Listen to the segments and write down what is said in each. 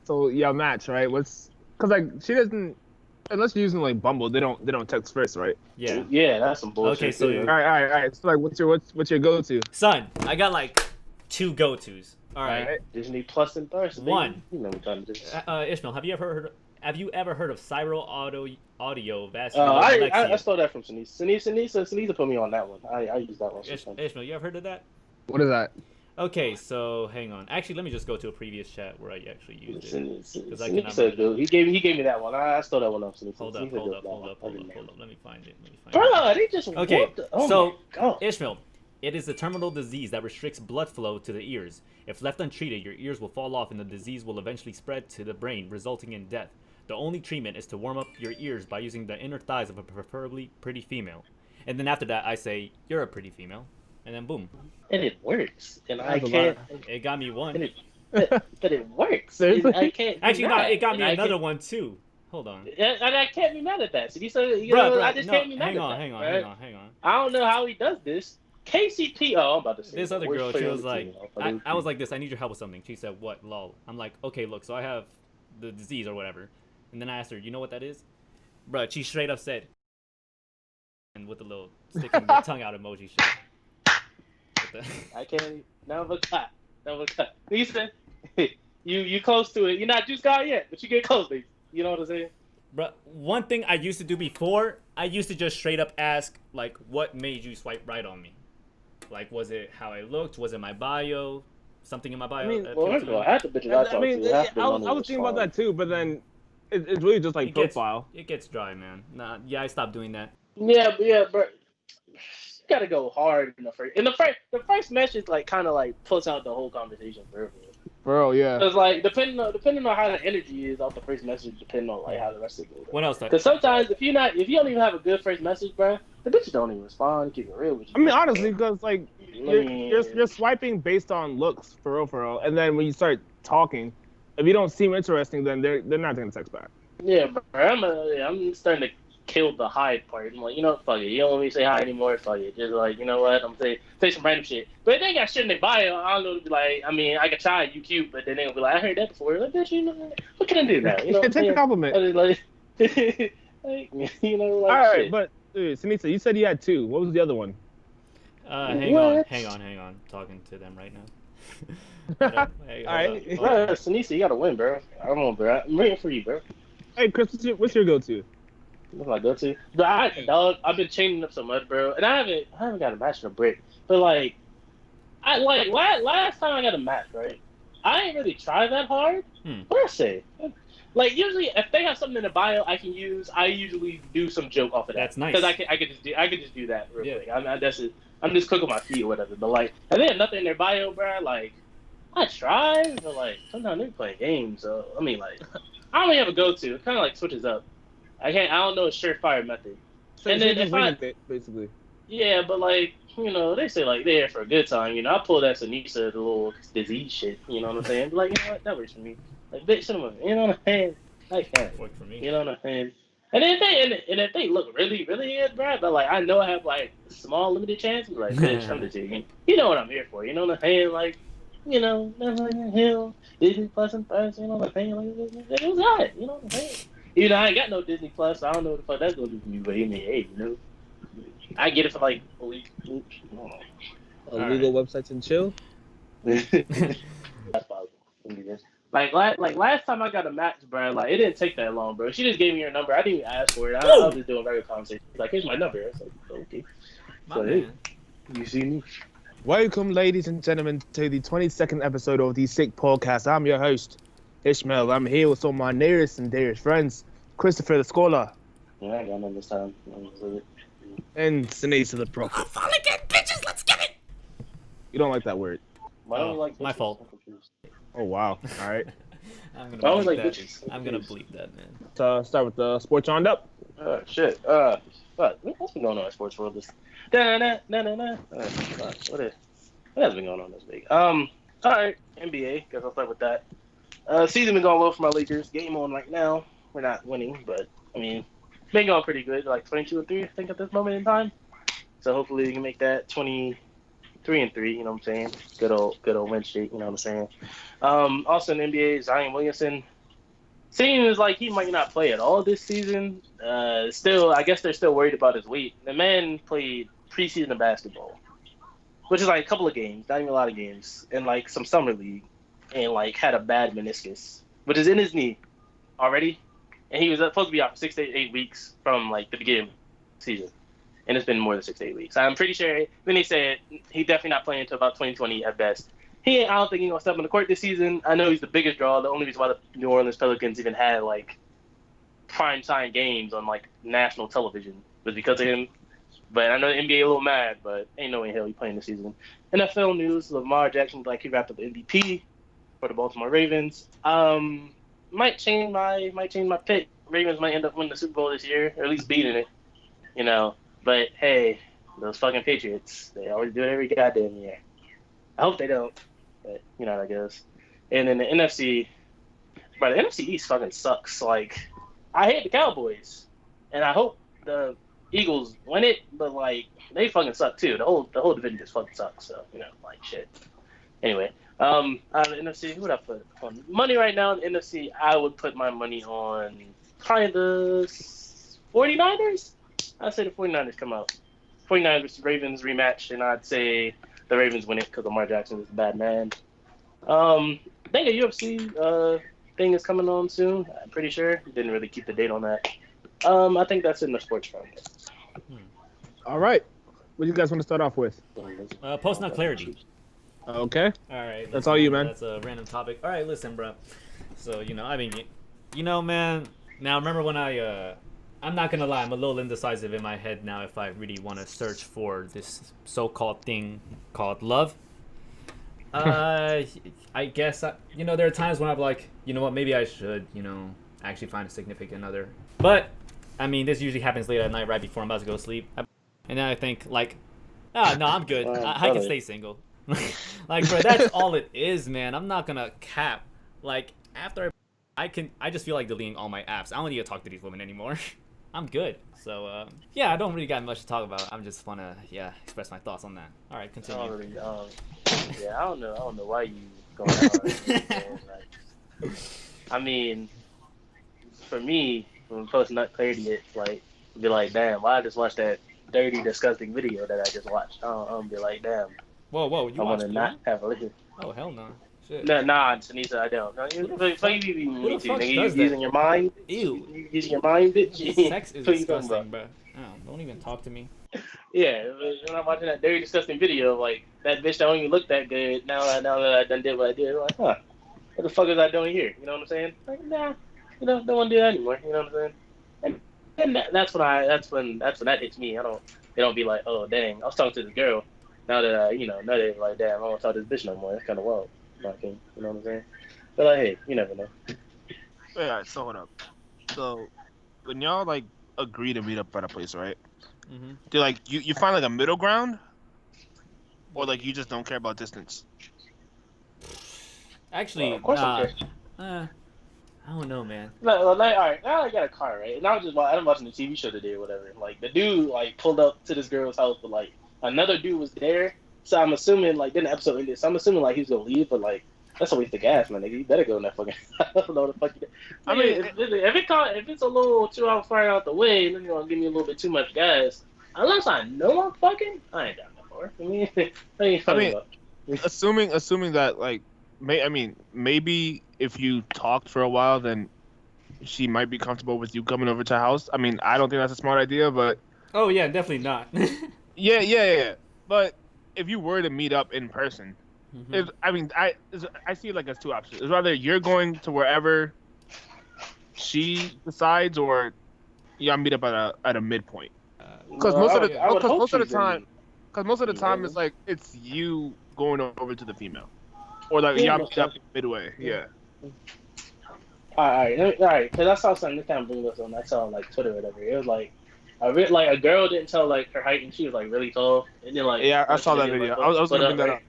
So yeah, match, right? What's because like she doesn't unless you're using like Bumble, they don't text first, right? Yeah. Yeah, that's some Okay, bullshit so too. All right. So like, what's your go-to? son, I got like two go-tos. All All right. right. Disney Plus and Thirst, baby. One, You know what I'm trying to do. Ishmael, have you ever heard of Audio I Vasculolexia? stole that from Sinise. Sinise put me on that one. I use that one sometimes. Ishmael, you ever heard of that? What is that? Okay, so hang on. Actually, let me just go to a previous chat where I actually used it. Because I Sinise cannot said, remember. dude, he gave me that one. I stole that one off Sinise. Hold up. Let me find it. Bro, they just Okay, whooped it. Oh so my god. Ishmael, it is a terminal disease that restricts blood flow to the ears. If left untreated, your ears will fall off and the disease will eventually spread to the brain, resulting in death. The only treatment is to warm up your ears by using the inner thighs of a preferably pretty female. And then after that, I say, you're a pretty female. And then boom. And it works. And I That's a can't. It got me one. And but it works. Seriously? I can't. Actually, no, it got me and another one too. Hold on. And I can't be mad at that. So I just No, can't be mad hang at on, that. hang on, right? hang on, hang on. I don't know how he does this. KCP. Oh, I'm about to say This other worst girl, player she on was the like, team. I was like this, I need your help with something. She said, what, lol. I'm like, okay, look, so I have the disease or whatever. And then I asked her, you know what that is? Bruh, she straight up said, and with the little sticking the tongue out emoji shit. I can't. Never cut. He said, you close to it. You're not juice guy yet, but you get close, baby. You know what I'm saying? Bruh, one thing I used to do before, I used to just straight up ask, like, what made you swipe right on me? Like, was it how I looked? Was it my bio? Something in my bio? I mean, Well, first of all, half the bitches I talk to, half I was thinking about that too, but then it's really just like profile. It gets dry, man. Nah, yeah, I stopped doing that. Yeah, but you gotta go hard in the first. The first message like kind of like puts out the whole conversation for everyone. Bro, yeah. Because like depending on how the energy is off the first message, depending on like how the rest of it goes. What else? Because sometimes if you don't even have a good first message, bro, the bitches don't even respond. Keep it real with you. I mean, honestly, because like you're swiping based on looks, for real, and then when you start talking, if you don't seem interesting, then they're not gonna text back. Yeah, bro, I'm starting to kill the hide part. I'm like, you know what, fuck it. You don't want me to say hi anymore, fuck it. Just like, you know what, I'm say some random shit. But if they got shit in their bio, I don't know, to be like, I mean, I could try, you cute, but then they'll be like, I heard that before. Like, bitch, you know, what can I do now? You know, Take the compliment. Like, you know, like, all right, shit. but Sunisa, you said you had two. What was the other one? Hang on. Talking to them right now. Hey, all right, bro, Sinisa, you gotta win, bro. Come on, bro. I'm rooting for you, bro. Hey, Chris, what's your go-to? What's my go-to? But I've been chaining up so much, bro, and I haven't got a match in a break. But like, last time I got a match, right? I ain't really try that hard. What I say? Like usually, if they have something in the bio I can use, I usually do some joke off of that. That's nice. Because I could just do that real quick. That's it. I'm just cooking my feet or whatever. But like, if they have nothing in their bio, bro, like I try, but like sometimes they're playing games. So I mean, like I don't really have a go-to. It kind of like switches up. I don't know a surefire method. So and then if basically. Yeah, but like, you know, they say like they're here for a good time. You know, I pull that Sinisa, the little disease shit. You know what I'm saying? But like, you know what? That works for me. Like, bitch, cinema. You know what I'm saying? Like, work for me. You know what I'm saying? And if they look really, really good, bro, but like I know I have like small limited chance, like bitch, I'm just you know what I'm here for. You know what I'm saying? Like, you know, Neverland Hill, Disney Plus and Plus. You know what I'm saying? Like, it was hot. You know what I'm saying? You know, I ain't got no Disney Plus, so I don't know what the fuck that's gonna do for me. But I mean, hey, you know, I get it for like a week. Illegal websites and chill. That's possible. Like last time I got a match, bro. Like it didn't take that long, bro. She just gave me her number. I didn't even ask for it. I was just doing regular conversation. Like, here's my number. I was like, okay. So hey, you see me. Welcome, ladies and gentlemen, to the 22nd episode of the S.I.C podcast. I'm your host, Ishmael. I'm here with some of my nearest and dearest friends, Christopher the Scholar. Yeah, I got none this time. And Sinisa the Pro. I'll finally get bitches, let's get it! You don't like that word. Why don't you like bitches? My fault. Oh, wow. All right. I'm I gonna always bleep like that. bitches. I'm gonna bleep that, man. So start with the sports roundup. Shit. What's been going on in sports world? This. What has been going on this week? All right, NBA. Guess I'll start with that. Season been going well for my Lakers. Game on right now. We're not winning, but I mean, been going pretty good. Like 22-3, I think, at this moment in time. So hopefully we can make that 23-3. You know what I'm saying? Good old win streak. You know what I'm saying? Also in the NBA, Zion Williamson seems like he might not play at all this season. Still, I guess they're still worried about his weight. The man played preseason basketball, which is like a couple of games, not even a lot of games, and like some summer league, and like had a bad meniscus, which is in his knee already, and he was supposed to be out for 6 to 8 weeks from like the beginning of the season, and it's been more than 6 to 8 weeks. I'm pretty sure. Then he said he definitely not playing until about 2020 at best. I don't think he's gonna step on the court this season. I know he's the biggest draw. The only reason why the New Orleans Pelicans even had like prime time games on like national television was because of him. But I know the NBA a little mad, but ain't no way in hell he playing this season. NFL news: Lamar Jackson like he wrapped up the MVP for the Baltimore Ravens. Might change my pick. Ravens might end up winning the Super Bowl this year, or at least beating it. You know, but hey, those fucking Patriots, they always do it every goddamn year. I hope they don't, but you know how that goes. And then the NFC, but the NFC East fucking sucks. Like, I hate the Cowboys, and I hope the Eagles win it, but like they fucking suck too. The whole division just fucking sucks. So you know, like shit. Anyway, out of the NFC, who would I put on money right now in the NFC? I would put my money on probably the 49ers. I'd say the 49ers come out. 49ers versus Ravens rematch, and I'd say the Ravens win it because Lamar Jackson is a bad man. I think a UFC thing is coming on soon. I'm pretty sure. Didn't really keep the date on that. I think that's in the sports front. All right. What do you guys want to start off with? Post nut clarity. Okay. All right. That's all you, man. That's a random topic. All right, listen, bro. So, man, now remember when I'm not going to lie, I'm a little indecisive in my head now if I really want to search for this so-called thing called love. I guess, there are times when I'm like, you know what, maybe I should, actually find a significant other. But, this usually happens late at night right before I'm about to go to sleep. And then I think, like, no, I'm good. I can stay single. Like, bro, that's all it is, man. I'm not gonna cap. Like, after I just feel like deleting all my apps. I don't need to talk to these women anymore. I'm good. So, yeah, I don't really got much to talk about. I'm just wanna, express my thoughts on that. All right, continue. I don't know why you going out. For me, when post nut clarity, it's like, be like, damn, why I just watched that dirty, disgusting video that I just watched? I'm be like, damn. Whoa, you I want to not have a listen. Oh, hell no. Shit. Nah, Tanisa, I don't. No, Who the fuck does that? Using your mind? Ew. You using your mind, bitch? Sex is disgusting, bro. Don't even talk to me. Yeah, when I'm watching that dirty, disgusting video, like, that bitch don't even look that good. Now that I done did what I did, I'm like, what the fuck is I doing here? You know what I'm saying? Like, nah, don't want to do that anymore. You know what I'm saying? And that's when that hits me. It don't be like, oh dang, I was talking to this girl. Now that now they're like, damn, I don't want to talk to this bitch no more. That's kind of wild. You know what I'm saying? But like, hey, you never know. Yeah, so hold up. So when y'all like agree to meet up at a place, right? Mm-hmm. Do like you find like a middle ground, or like you just don't care about distance? Actually, of course I I don't know, man. All right, now I got a car, right? And I'm watching the TV show today or whatever. Like, the dude, like, pulled up to this girl's house, but, like, another dude was there. So I'm assuming, like, then the episode ended. So I'm assuming, like, he was going to leave, but, like, that's a waste of gas, man. Nigga. You better go in that fucking... I don't know what the fuck you did. If it's a little 2 hours far out the way, then you're going to give me a little bit too much gas. Unless I know I'm fucking, I ain't down that far. Assuming that, like, maybe if you talked for a while, then she might be comfortable with you coming over to her house. I don't think that's a smart idea, but... Oh, yeah, definitely not. Yeah. But if you were to meet up in person, mm-hmm. I see it like as two options. It's either you're going to wherever she decides, or you gotta meet up at a midpoint. Because most of the time, it's like it's you going over to the female, or like y'all meet up midway. Yeah. All right. Because I saw something that kind of blew us on. I saw like Twitter or whatever. It was like a girl didn't tell like her height, and she was like really tall. And then like I saw that video. I was gonna bring that up.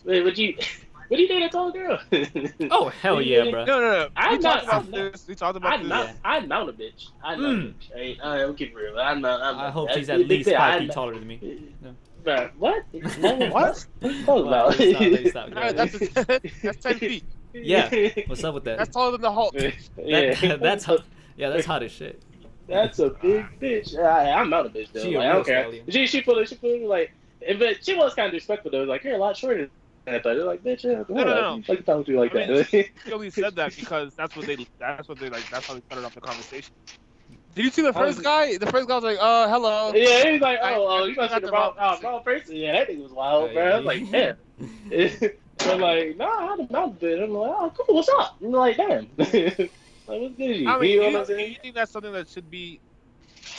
Wait, would you date a tall girl? Oh hell yeah, bro. No. We talked about this. I'd mount a bitch. I'll keep it real. I hope she's at least 5 feet taller than me. No. Bro, what? No, what? Stop. Stop. That's 10 feet. Yeah. What's up with that? That's taller than the Hulk. That's that's hot as shit. That's a big bitch. I'm not a bitch though. She a Like, I real don't care. stallion. She put it like, but she was kind of disrespectful though. Like, you're a lot shorter than I thought. They're like, bitch, yeah, No. like talking to you like I mean, that. she only said that because that's what they like. That's how they started off the conversation. Did you see the first guy? The first guy was like, hello. Yeah, he's like, I you must be got the the wrong person. Yeah, that thing was wild, bro. I was like, damn. I'm like, nah, I'm not bit. I'm like, oh, cool, what's up? I'm like, damn. Like, what's good? I mean, You know what I'm saying? you think that's something that should be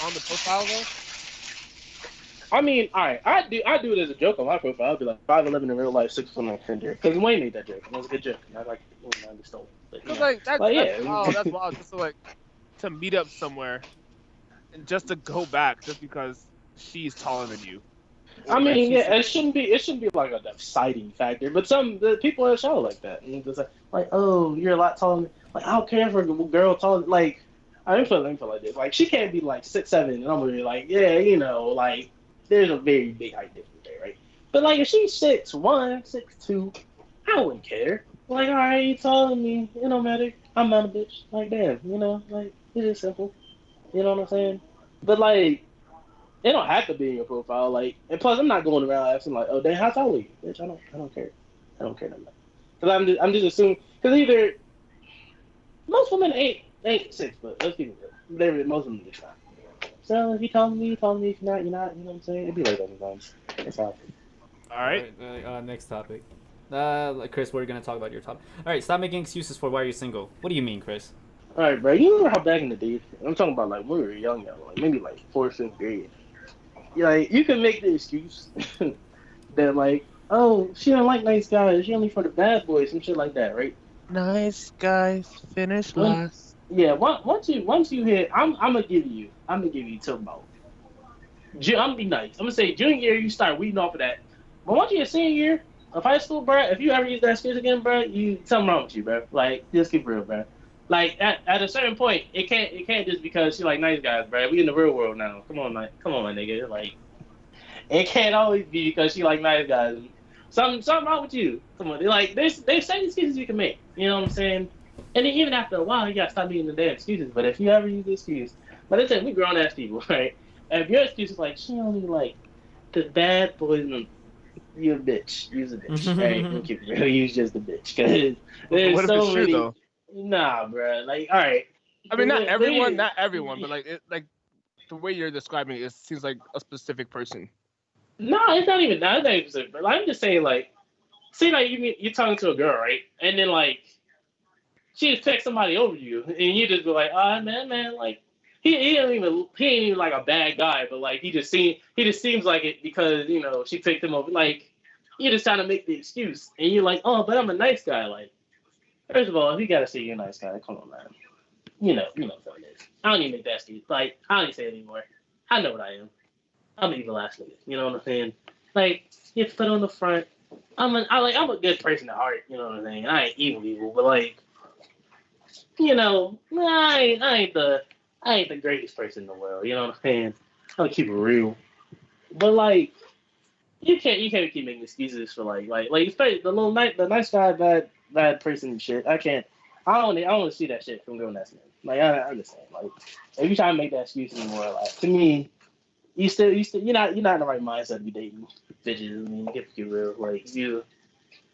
on the profile though? I mean, all right, I do it as a joke on my profile. I'll be like 5'11" in real life, 6'1" on Tinder. Because Wayne made that joke, and it was a good joke. And I like, I just stole it. But, Like that's yeah. wild. That's wild. Just to meet up somewhere, and just to go back just because she's taller than you. I mean, yeah, it shouldn't be like a deciding factor, but the people are show like that, and it's like, oh, you're a lot taller than me. Like, I don't care if a girl taller. Like, I didn't feel like this. Like, she can't be like 6'7", and I'm gonna be like, yeah, like, there's a very big height difference there, right? But like, if she's 6'1", 6'2", I wouldn't care. Like, all right, you taller than me, it don't matter. I'm not a bitch. Like, damn, like, it's just simple. You know what I'm saying? But like, it don't have to be in your profile. Like, and plus, I'm not going around asking like, "Oh, damn, how tall are you?" Bitch, I don't care. I don't care that much. Because I'm just assuming. Because either most women ain't 6 foot. Let's keep it real. Most of them just not. So if you tell me, you tell me. If you're not, you're not. You know what I'm saying? It'd be like that sometimes. It's fine. All right. Next topic. Chris, we're gonna talk about your topic. All right. Stop making excuses for why you're single. What do you mean, Chris? All right, bro. You remember how back in the day? I'm talking about like when we were young, like maybe like 4th, 5th grade. Like, you can make the excuse that like, oh, she don't like nice guys. She only for the bad boys, some shit like that, right? Nice guys finish last. Yeah, once you hit, I'm gonna give you till about. I'm gonna be nice. I'm gonna say junior year you start weeding off of that, but once you're senior year of high school, bro, if you ever use that excuse again, bro, something wrong with you, bro. Like, just keep it real, bro. Like at a certain point, it can't just because she like nice guys, bro. We in the real world now. Come on, my nigga. Like, it can't always be because she like nice guys. Something wrong with you. Come on, there's certain excuses you can make. You know what I'm saying? And then even after a while, you gotta stop making the damn excuses. But if you ever use the excuse, but listen, we grown ass people, right? And if your excuse is like she only like the bad boys, you a bitch. You's a bitch. Right? You keep it real. You's just a bitch. Cause there's what if so it's true many. though? Nah, bro. Like, all right. I mean, not everyone, but like the way you're describing it seems like a specific person. No, it's not even that. But I'm just saying, like, say like you're talking to a girl, right? And then like she just text somebody over you, and you just be like, oh man, like he ain't even like a bad guy, but like he just seems like it because she picked him over. Like, you're just trying to make the excuse, and you're like, oh, but I'm a nice guy. Like, first of all, if you gotta say you're a nice guy, come on, man. You know what it is. I don't even make that excuse. Like, I don't even say it anymore. I know what I am. I'm an evil ass nigga. You know what I'm saying? Like, you put on the front. I'm a good person at heart. You know what I'm saying? I ain't evil, but like, I ain't the greatest person in the world. You know what I'm saying? I'm gonna keep it real. But like, you can't keep making excuses for like especially the nice guy bad person and shit. I can't. I don't want to see that shit from grown ass men. Like, I understand. Like, if you try to make that excuse anymore, like, to me, you're not in the right mindset to be dating bitches. I mean, get real. Like,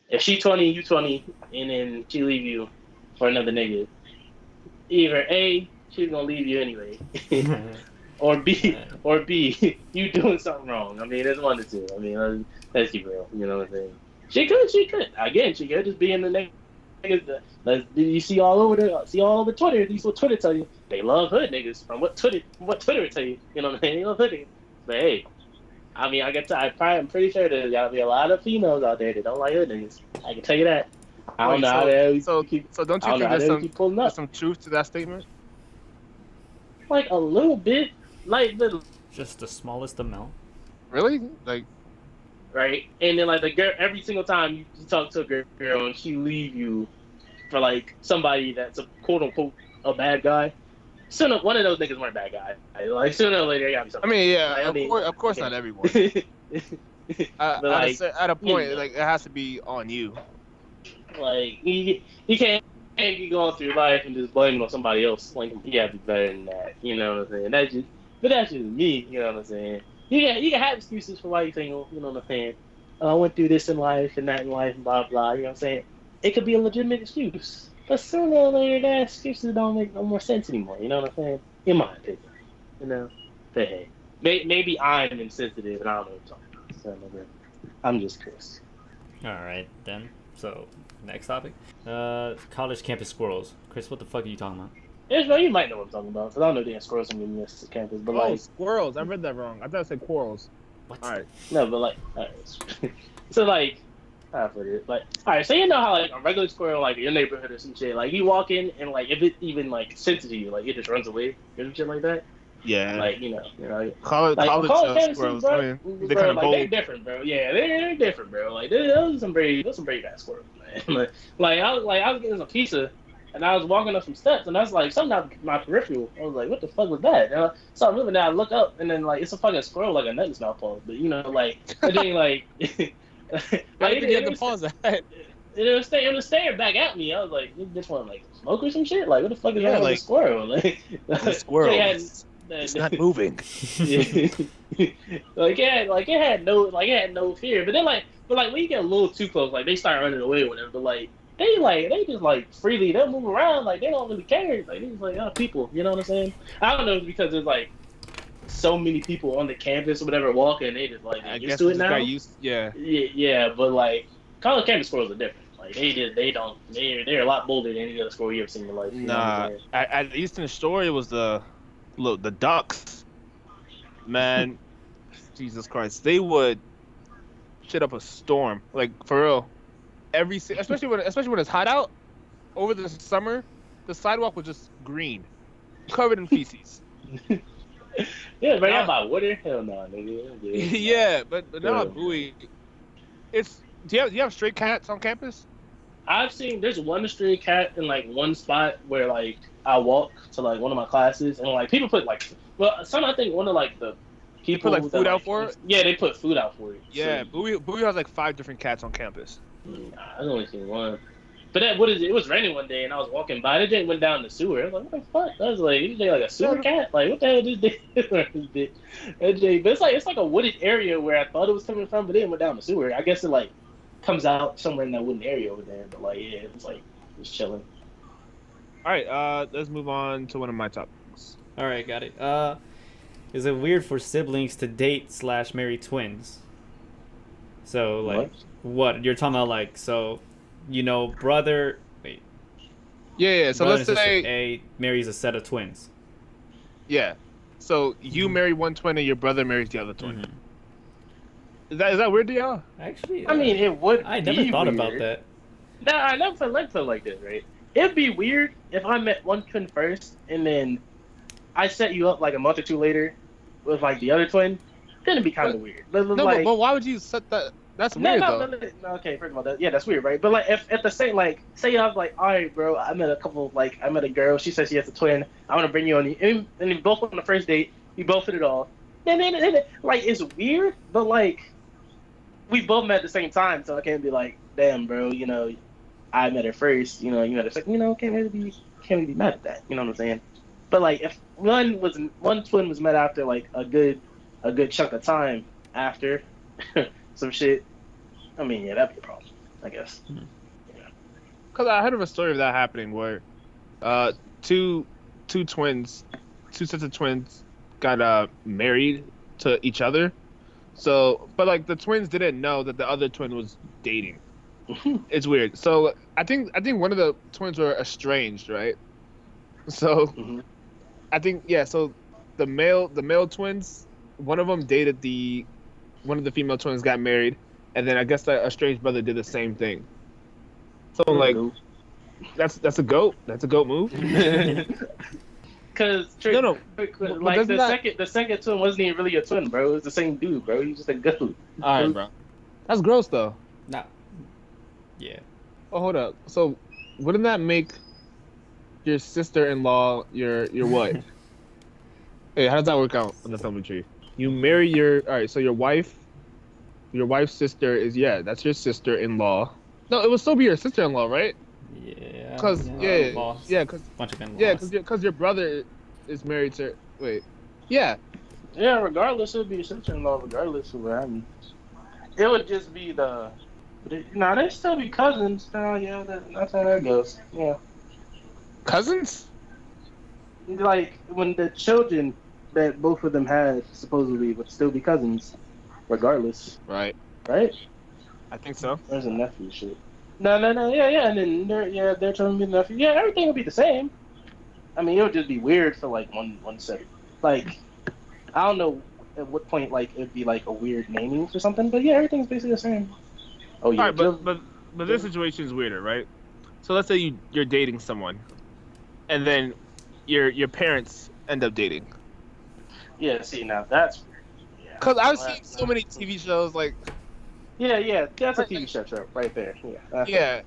if she 20, you 20, and then she leave you for another nigga, either A, she's gonna leave you anyway, or B, you doing something wrong. I mean, there's one or two. I mean, let's keep real. You know what I'm saying? She could. Again, she could just be in the niggas. You see all over Twitter. These what Twitter tell you. They love hood niggas. From what Twitter tell you. You know what I'm saying? They love hood niggas. But hey, I mean, I'm pretty sure there's gotta be a lot of females out there that don't like hood niggas. I can tell you that. I don't know how they keep. So don't you think there's some truth to that statement? Like a little bit, like little. Just the smallest amount. Really? Like. Right, and then like the girl, every single time you talk to a girl and she leave you for like somebody that's a quote unquote a bad guy, sooner one of those niggas weren't bad guy. Like, sooner or later, you gotta be something. I mean, yeah, of course, not everyone. At a point, like, it has to be on you. Like he can't be going through life and just blaming on somebody else. Like he got to be better than that. You know what I'm saying? That's just me. You know what I'm saying? You can have excuses for why you're single. You know what I'm saying? I went through this in life and that in life and blah blah. You know what I'm saying? It could be a legitimate excuse, but sooner or later, that excuses don't make no more sense anymore. You know what I'm saying? In my opinion, you know. But hey, maybe I'm insensitive and I don't know what I'm talking about. So, I'm just Chris. All right then. So next topic, college campus squirrels. Chris, what the fuck are you talking about? Israel, you might know what I'm talking about because I don't know if they have squirrels on the campus, but like squirrels. I read that wrong. I thought it said quarrels. What? All right. No, but like, all right. So like, how to put it? Like, all right. So you know how like a regular squirrel, like in your neighborhood or some shit, like you walk in and like if it even like senses you, like it just runs away or some shit like that. Yeah. Like college campuses, squirrels. bro, I mean, they're kind of bold. they're different, bro. Yeah, they're different, bro. Like those are some brave ass squirrels, man. I was getting some pizza. And I was walking up some steps, and I was like, something out my peripheral. I was like, what the fuck was that? And so I moving down, I look up, and then like it's a fucking squirrel, like a nut in its mouth, but you know, like and then like, How did you get the pause that? It was staring back at me. I was like, you just want to like smoke or some shit? Like, what the fuck is wrong with the squirrel? Like, the squirrel, it's not moving. Like it had no fear. But then but when you get a little too close, like they start running away or whatever. But like. They just like freely they'll move around like they don't really care like they just like people, you know what I'm saying? I don't know if it's because there's like so many people on the campus or whatever walking, they just like used to it now. Yeah, but like college campus squirrels are different. Like they're a lot bolder than any other squirrel you ever seen in your life. Nah, at least in the story it was the ducks. Man, Jesus Christ, they would shit up a storm like for real. Especially when it's hot out, over the summer, the sidewalk was just green, covered in feces. Yeah, but about water? Hell no, nigga. Yeah, but no, Bowie. Do you have stray cats on campus? I've seen there's one stray cat in like one spot where like I walk to like one of my classes and like people put like I think one of like the people put like food out for it. Yeah, they put food out for it. Yeah, so. Bowie has like 5 different cats on campus. I've only seen one. But it was raining one day and I was walking by. That thing went down the sewer. I was like, what the fuck? I was like, is like a sewer cat? Like, what the hell is this? But it's like a wooded area where I thought it was coming from, but then it went down the sewer. I guess it like comes out somewhere in that wooden area over there. But like, yeah, it's like just chilling. All right, let's move on to one of my topics. All right, got it. Is it weird for siblings to date/marry twins? So like. What you're talking about, like, so, you know, brother. Wait. Yeah. So let's say A marries a set of twins. Yeah. So you marry one twin and your brother marries the other twin. Mm-hmm. Is that weird to y'all? Actually, I mean, it would. I never thought about that. No, I never felt like this, right? It'd be weird if I met one twin first and then I set you up like a month or two later with like the other twin. Then it'd be kind of weird. But why would you set that? That's weird, though. No, okay, first of all, that's weird, right? But, like, if at the same, like, say I was like, all right, bro, I met a girl, she says she has a twin, I want to bring you on, and we both on the first date, we both hit it all. Then, like, it's weird, but, like, we both met at the same time, so I can't be like, damn, bro, you know, I met her first, you know, you met her second, you know, can't really be mad at that, you know what I'm saying? But, like, if one twin was met after, like, a good chunk of time after some shit, I mean, yeah, that'd be a problem, I guess. Yeah. Because I heard of a story of that happening where two sets of twins got married to each other. So, but like the twins didn't know that the other twin was dating. It's weird. So I think one of the twins were estranged, right? So I think so the male twins, one of them dated one of the female twins got married, and then I guess the estranged brother did the same thing. So like, that's a goat. That's a goat move. Cause like the second twin wasn't even really a twin, bro. It was the same dude, bro. He's just a goat. All right, bro. That's gross, though. Nah. Yeah. Oh, hold up. So, wouldn't that make your sister-in-law your what? Hey, how does that work out on the family tree? You marry all right, so your wife's sister is, that's your sister-in-law. No, it would still be your sister-in-law, right? Yeah. Cause In-laws. yeah, cause Bunch of in-laws. yeah, cause your brother is married to. Wait, yeah. Yeah, regardless, it would be your sister-in-law. Regardless of what happens, it would just be the. No, they still be cousins. Yeah, that's how that goes. Yeah, Cousins? like when the children that both of them had supposedly would still be cousins, regardless, Right. right? I think so. There's a nephew shit. No, yeah, and then they're telling me the nephew. Yeah, everything would be the same. I mean, it would just be weird for like one set. Like, I don't know at what point like it'd be like a weird naming for something, but yeah, everything's basically the same. Oh All yeah, right, but this situation is weirder, right? So let's say you're dating someone, and then your parents end up dating. yeah. See, now that's weird. Yeah. Cause I've seen so many TV shows like. Yeah, that's a TV show right there. Yeah. Yeah.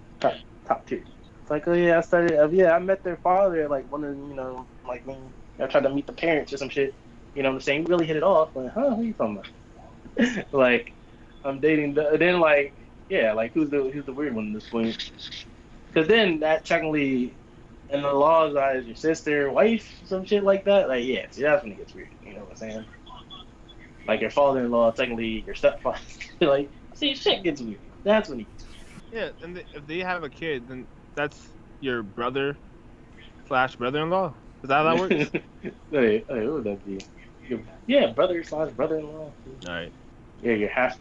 Top tier. It's like, oh yeah, I started. I met their father at like one of like when I tried to meet the parents or some shit. You know what I'm saying? Really hit it off. Like, huh? Who you talking about? Like, I'm dating. Then like, yeah, like who's the weird one at this point? Because then that technically, in the law's eyes, your sister, wife, some shit like that. Like, yeah, see, that's when it gets weird. You know what I'm saying? Like your father-in-law, technically your stepfather. Like, see, shit gets weird. That's when he gets Yeah, and if they have a kid, then that's your brother/brother-in-law. Is that how that works? Hey, what would that be? Yeah, brother/brother-in-law. All right. Yeah, your half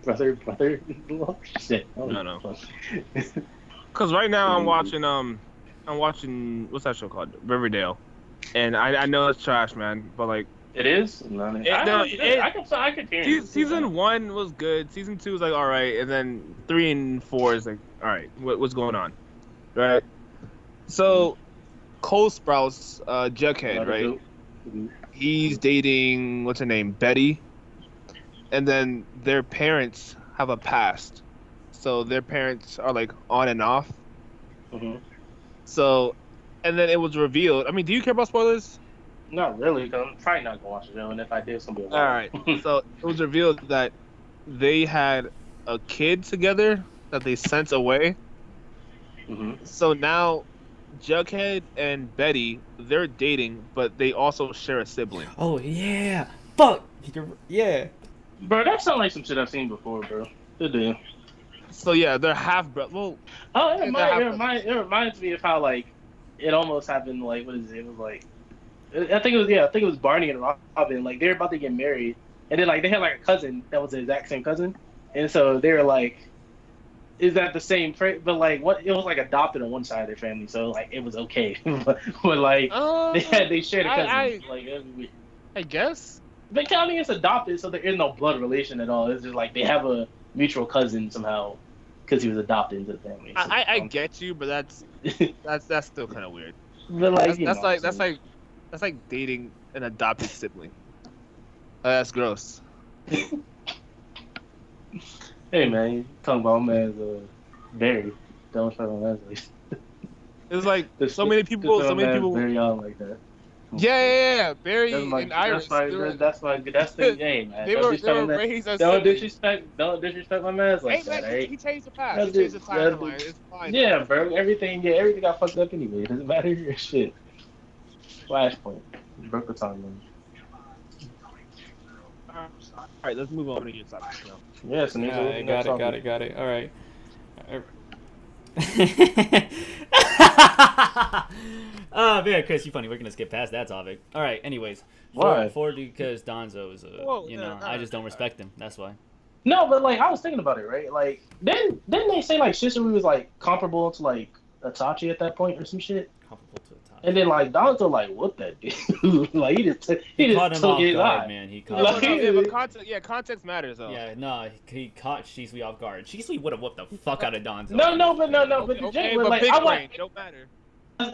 brother-in-law. Shit. No. Cause right now I'm watching what's that show called? Riverdale, and I know it's trash, man, but like. It is. I could hear. Season 1 was good. Season 2 was like all right, and then 3 and 4 is like all right. What's going on, right? So, Cole Sprouse, Jughead, right? Mm-hmm. He's dating what's her name, Betty, and then their parents have a past, so their parents are like on and off. Mm-hmm. So, and then it was revealed. I mean, do you care about spoilers? Not really, because I'm probably not gonna watch the show, and if I did, it's gonna be a while. All right. So it was revealed that they had a kid together that they sent away. Mm-hmm. So now, Jughead and Betty, they're dating, but they also share a sibling. Oh yeah, fuck. Yeah. Bro, that sounds like some shit I've seen before, bro. It do. So yeah, they're half brother. Well, it reminds me of how like it almost happened. Like what is it? It was like. I think it was Barney and Robin. Like they were about to get married, and then like they had like a cousin that was the exact same cousin, and so they were like, "Is that the same?" But like, what? It was like adopted on one side of their family, so like it was okay. but like they shared a cousin. I guess. But I mean, it's adopted, so there is no blood relation at all. It's just like they have a mutual cousin somehow because he was adopted into the family. So, I get you, but that's still kind of weird. But like that's like dating an adopted sibling. That's gross. Hey man, you talking about my man's Barry. Don't talk about that. It's like so many people Barry young like that. Yeah. Barry and Iris. That's the game, man. Don't disrespect my man like that. Man, he changed the past. He changed the timeline. It's fine. Yeah, bro. Everything got fucked up anyway. It doesn't matter. Shit. Flashpoint. Broke the timeline. All right, let's move on to your topic. Yes, got it. All right. Oh man, Chris, you funny. We're gonna skip past that topic. All right. Anyways, why? Because Donzo is I just don't respect him. That's why. No, but like I was thinking about it, right? Like didn't they say like Shisui was like comparable to like Itachi at that point or some shit? Comparable to Itachi. And then like Donzo like whooped that dude. Like he just caught him off guard, man. He caught him. But context matters though. Yeah, no, he caught Shisui off guard. Shisui would have whooped the fuck out of Donzo. No, but like I like it don't matter.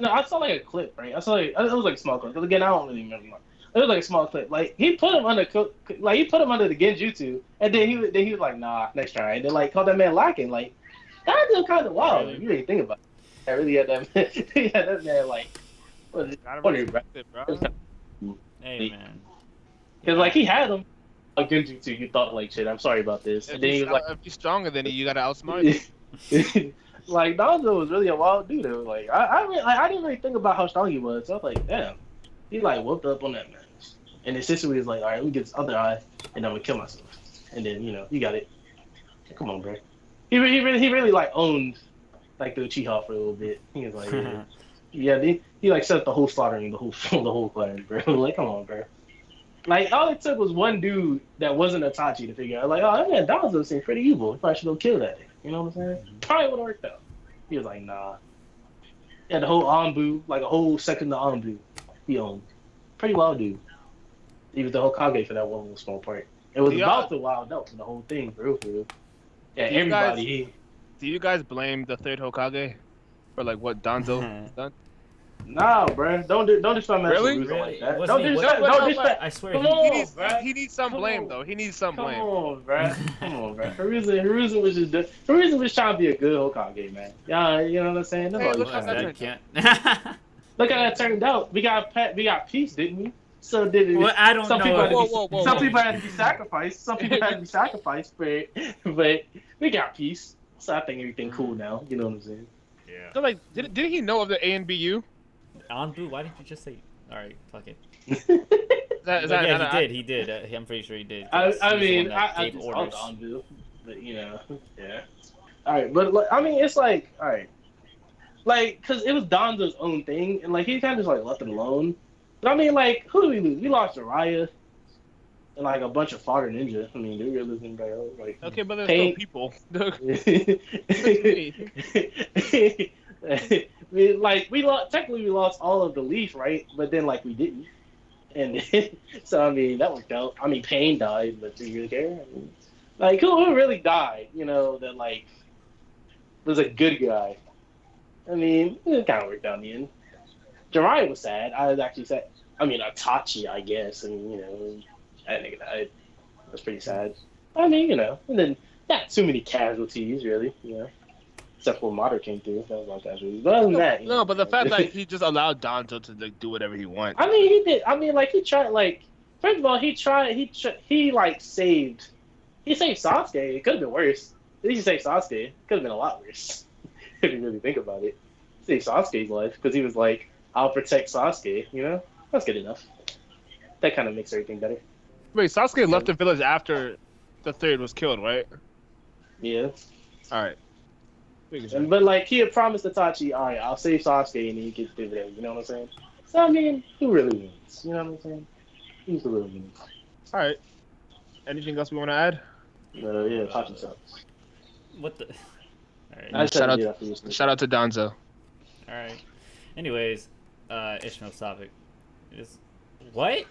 No, I saw like a clip, right? I saw like it was like a small clip. Because again, I don't really remember much. It was like a small clip. Like he put him under the genjutsu, and then he was like, nah, next try. And then like called that man lacking. Like that's just kind of wild. Really? If you really think about it. I really had that. Yeah, that man like. What is it, bro? Hey man. Because like he had him. Like genjutsu, you thought like shit. I'm sorry about this. And then he was like, if you're stronger than you gotta outsmart him. Like Donzo was really a wild dude. Though. Like I didn't really think about how strong he was. So I was like, damn, he like whooped up on that man. And his sister was like, all right, let me get this other eye, and I'm gonna kill myself. And then you got it. Come on, bro. He really like owned like the Uchiha for a little bit. He was like, he like set up the whole slaughtering the whole clan, bro. Like, come on, bro. Like all it took was one dude that wasn't Itachi to figure out, like, oh, that man Danzo seems pretty evil. He probably should go kill that thing. You know what I'm saying? Probably would have worked out. He was like, nah. Yeah, the whole Anbu, like a whole section of Anbu, he owned. Pretty wild dude. He was the Hokage for that one little small part. It was about to wild out for the whole thing, for real. Yeah, everybody. Do you guys blame the third Hokage for like what Danzo done? Nah, bro. Don't disrespect really? like that. Don't disrespect. I swear he needs some blame though. He needs some blame. Come on, bro. Hiruzen was trying to be a good Hokage, man. Yeah, you know what I'm saying? Hey, look how that can't. Look how that turned out. We got peace, didn't we? So did it. Well, I don't know. Some people had to be sacrificed. But we got peace. So I think everything cool now. You know what I'm saying? Yeah. So like, did he know of the ANBU? Anbu? Why didn't you just say? All right, fuck it. He did. I'm pretty sure he did. I just called Anbu, but yeah. All right, but like, I mean, it's like, all right, like, cause it was Danzo's own thing, and like he kind of just like left it alone. But I mean, like, who did we lose? We lost Jiraiya and like a bunch of fodder ninja. I mean, they were losing by like. Okay, but there's still people. Technically we lost all of the leaf, right? But then like we didn't, and so I mean that worked out. I mean Pain died, but do you really care? I mean, like who really died? You know that like was a good guy. I mean it kind of worked out in the end. Jiraiya was sad. I was actually sad. I mean Itachi, I guess. I mean I think that was pretty sad. I mean and then not too many casualties really. Except for Mater came through. That was all casualties. But other than that, but the fact that he just allowed Danzo to like do whatever he wants. I mean, he did. I mean, like he tried. Like first of all, he like saved. He saved Sasuke. It could have been worse. At least he saved Sasuke. It could have been a lot worse if you really think about it. He saved Sasuke's life because he was like, "I'll protect Sasuke." That's good enough. That kind of makes everything better. Wait, Sasuke left the village after the third was killed, right? Yeah. All right. But like he had promised Itachi, all right, I'll save Sasuke and then he gets dividend. You know what I'm saying? So I mean, who really wins? You know what I'm saying? Who's the real winner? All right. Anything else we want to add? Yeah, Itachi sucks. What the? All right. Shout out to Danzo. All right. Anyways, Ishmael's topic is what?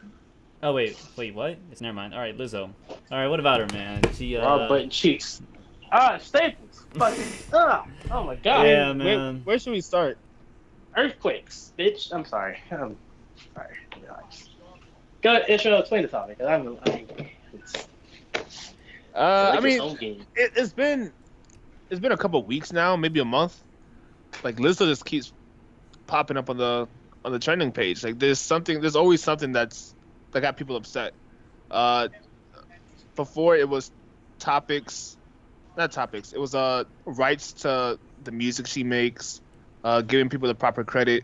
Oh wait, what? It's never mind. All right, Lizzo. All right, what about her, man? She butt and cheeks. Staples. But oh my god. Yeah, man. Where should we start? Earthquakes, bitch. I'm sorry. I'm sorry. Go ahead, Ishmael, explain the topic. I mean, it's been a couple weeks now, maybe a month. Like Lizzo just keeps popping up on the trending page. Like there's always something that got people upset. Before it was it was rights to the music she makes, giving people the proper credit,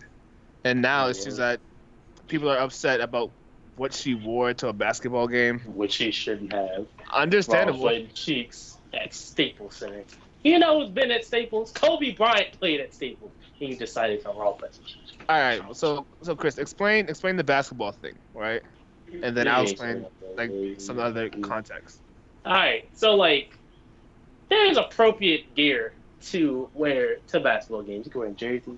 and now it seems that people are upset about what she wore to a basketball game, which she shouldn't have. Understandable. Played cheeks at Staples Center. You know who's been at Staples? Kobe Bryant played at Staples. He decided to roll it. All right, so Chris, explain the basketball thing, right? And then I'll explain like some other context. All right, so like. There's appropriate gear to wear to basketball games. You can wear a jersey. You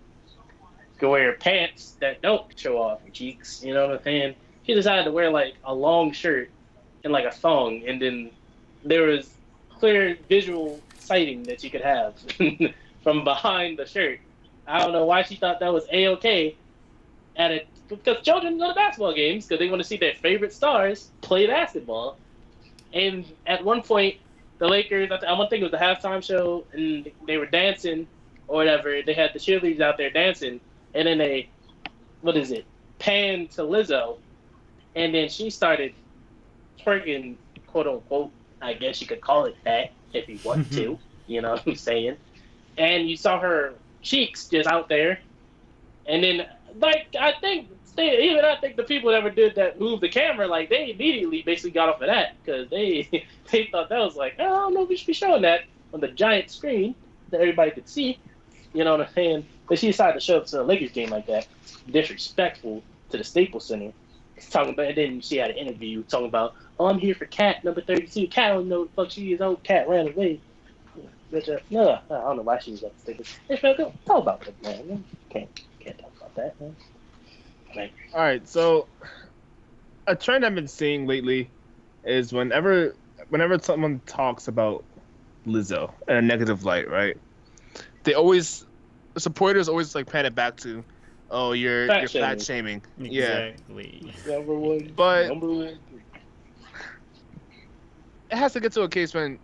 can wear pants that don't show off your cheeks. You know what I'm saying? She decided to wear like a long shirt and like a thong, and then there was clear visual sighting that you could have from behind the shirt. I don't know why she thought that was A-okay because children go to basketball games because they want to see their favorite stars play basketball. And at one point, the Lakers, I think it was the halftime show, and they were dancing or whatever. They had the cheerleaders out there dancing, and then they, panned to Lizzo, and then she started twerking, quote unquote. I guess you could call it that if you want to. You know what I'm saying? and you saw her cheeks just out there, and then like I think the people that did that moved the camera, like they immediately basically got off of that because they they thought that was like, oh, I don't know if we should be showing that on the giant screen that everybody could see. You know what I'm saying? But she decided to show up to a Lakers game like that, disrespectful to the Staples Center. Talking about, and then she had an interview talking about, oh, I'm here for Cat number 32. Cat don't know the fuck she is. Oh, Cat ran away. No, I don't know why she was at the Staples. It's real good. Talk about it, man. Can't talk about that, man. Like, all right, so a trend I've been seeing lately is whenever someone talks about Lizzo in a negative light, right? The supporters always like pan it back to, oh, you're fat shaming. Exactly. Yeah. Number one. But it has to get to a case when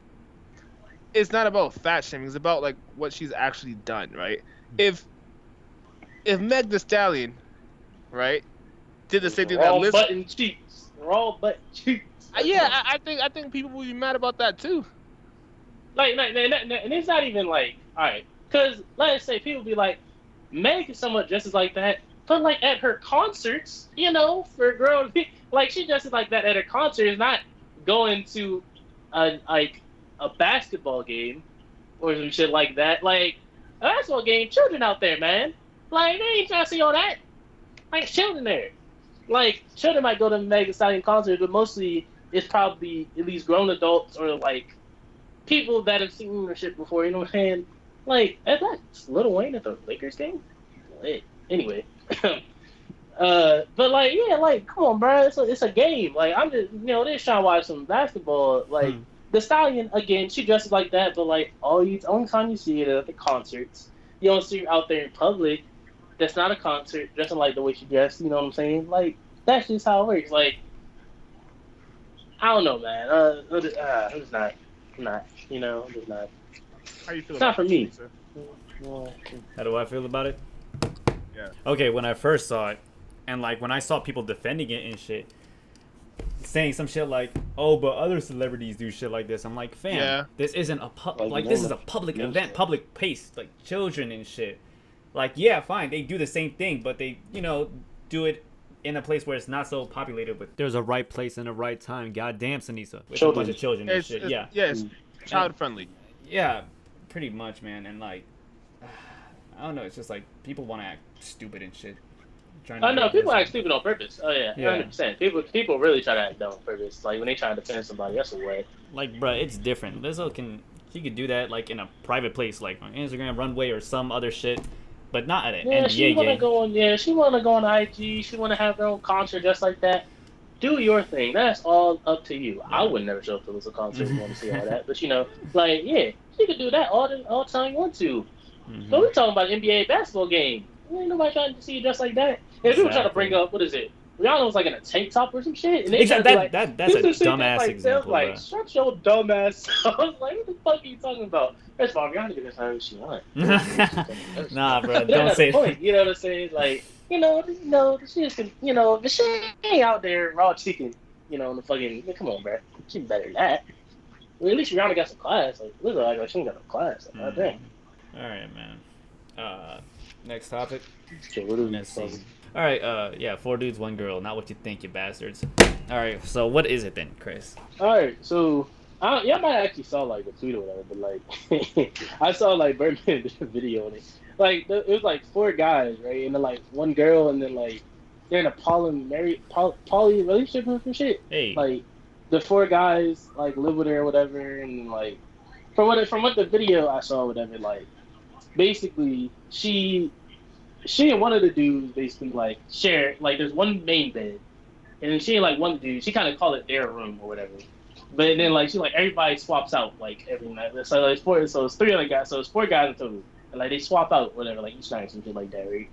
it's not about fat shaming, it's about like what she's actually done, right? If Meg Thee Stallion, right, did the same thing that Lizzo. Button cheeks. Raw button cheeks. Yeah, I think people would be mad about that too. Like, and it's not even like, all right, because let's say people be like, Meg is somewhat dresses like that, but like at her concerts, you know, for a girl to be like, she dresses like that at her concert is not going to a basketball game or some shit like that. Like a basketball game, children out there, man. Like they ain't trying to see all that. Like children there. Like children might go to Meg Thee Stallion concerts, but mostly it's probably at least grown adults or like people that have seen her shit before. You know what I'm saying? Like that's Lil Wayne at the Lakers game. Anyway, but like yeah, like come on, bro, it's a game. Like I'm just they're just trying to watch some basketball. Like the Stallion again, she dresses like that, but like only time you see it at the concerts. You don't see her out there in public. That's not a concert, dressing like the way she dressed. You know what I'm saying? Like that's just how it works. Like I don't know, man. It's not. You know, it's not. How you feel? It's not for me. How do I feel about it? Yeah. Okay, when I first saw it, and like when I saw people defending it and shit, saying some shit like, "Oh, but other celebrities do shit like this." I'm like, fam, this isn't a this is a public event, public place, like children and shit. Like, yeah, fine, they do the same thing, but they, do it in a place where it's not so populated. But there's a right place and a right time. Goddamn, Sanisa, with a bunch of children and shit. Yeah, it's child friendly. Yeah, pretty much, man. And like, I don't know. It's just like people want to act stupid and shit. I know people act stupid on purpose. Oh yeah, 100%. People really try to act dumb on purpose. Like when they try to defend somebody, that's a way. Like, bruh, it's different. Lizzo she could do that like in a private place, like on Instagram runway or some other shit, but not at an NBA she wanna game. go on. She wanna go on IG. She wanna have her own concert just like that. Do your thing. That's all up to you. Yeah. I would never show up to Lizzo concert and want to see all that. But like she could do that all the time you want to. Mm-hmm. But we're talking about an NBA basketball game. Ain't nobody trying to see you dressed like that. And people try to bring up, what is it? Rihanna was like in a tank top or some shit. And they that's a dumbass example. Like, shut your dumbass. I was like, what the fuck are you talking about? First of all, Rihanna can decide what she wants. Nah, bro, don't say that. You know what I'm saying? Like, she just, but she ain't out there raw chicken, in the fucking, come on, bro. She better than that. Well, at least Rihanna got some class. Like, Lizzo, like she ain't got no class. Like, dang. All right, man. Next topic. Okay, what are we talking? All right, 4 dudes, 1 girl. Not what you think, you bastards. All right, so what is it then, Chris? All right, so y'all might actually saw like the tweet or whatever, but like I saw like Birdman did a video on it. Like it was like 4 guys, right, and then like 1 girl, and then like they're in a poly relationship or some shit. Hey. Like the 4 guys like live with her or whatever, and like from what the video I saw, whatever, like basically she and one of the dudes basically like share, like there's one main bed, and then she and like one dude, she kind of call it their room or whatever, but then like she like everybody swaps out like every night. So like so it's 3 other guys, so it's 4 guys in total, and like they swap out whatever like each night, something like that, right?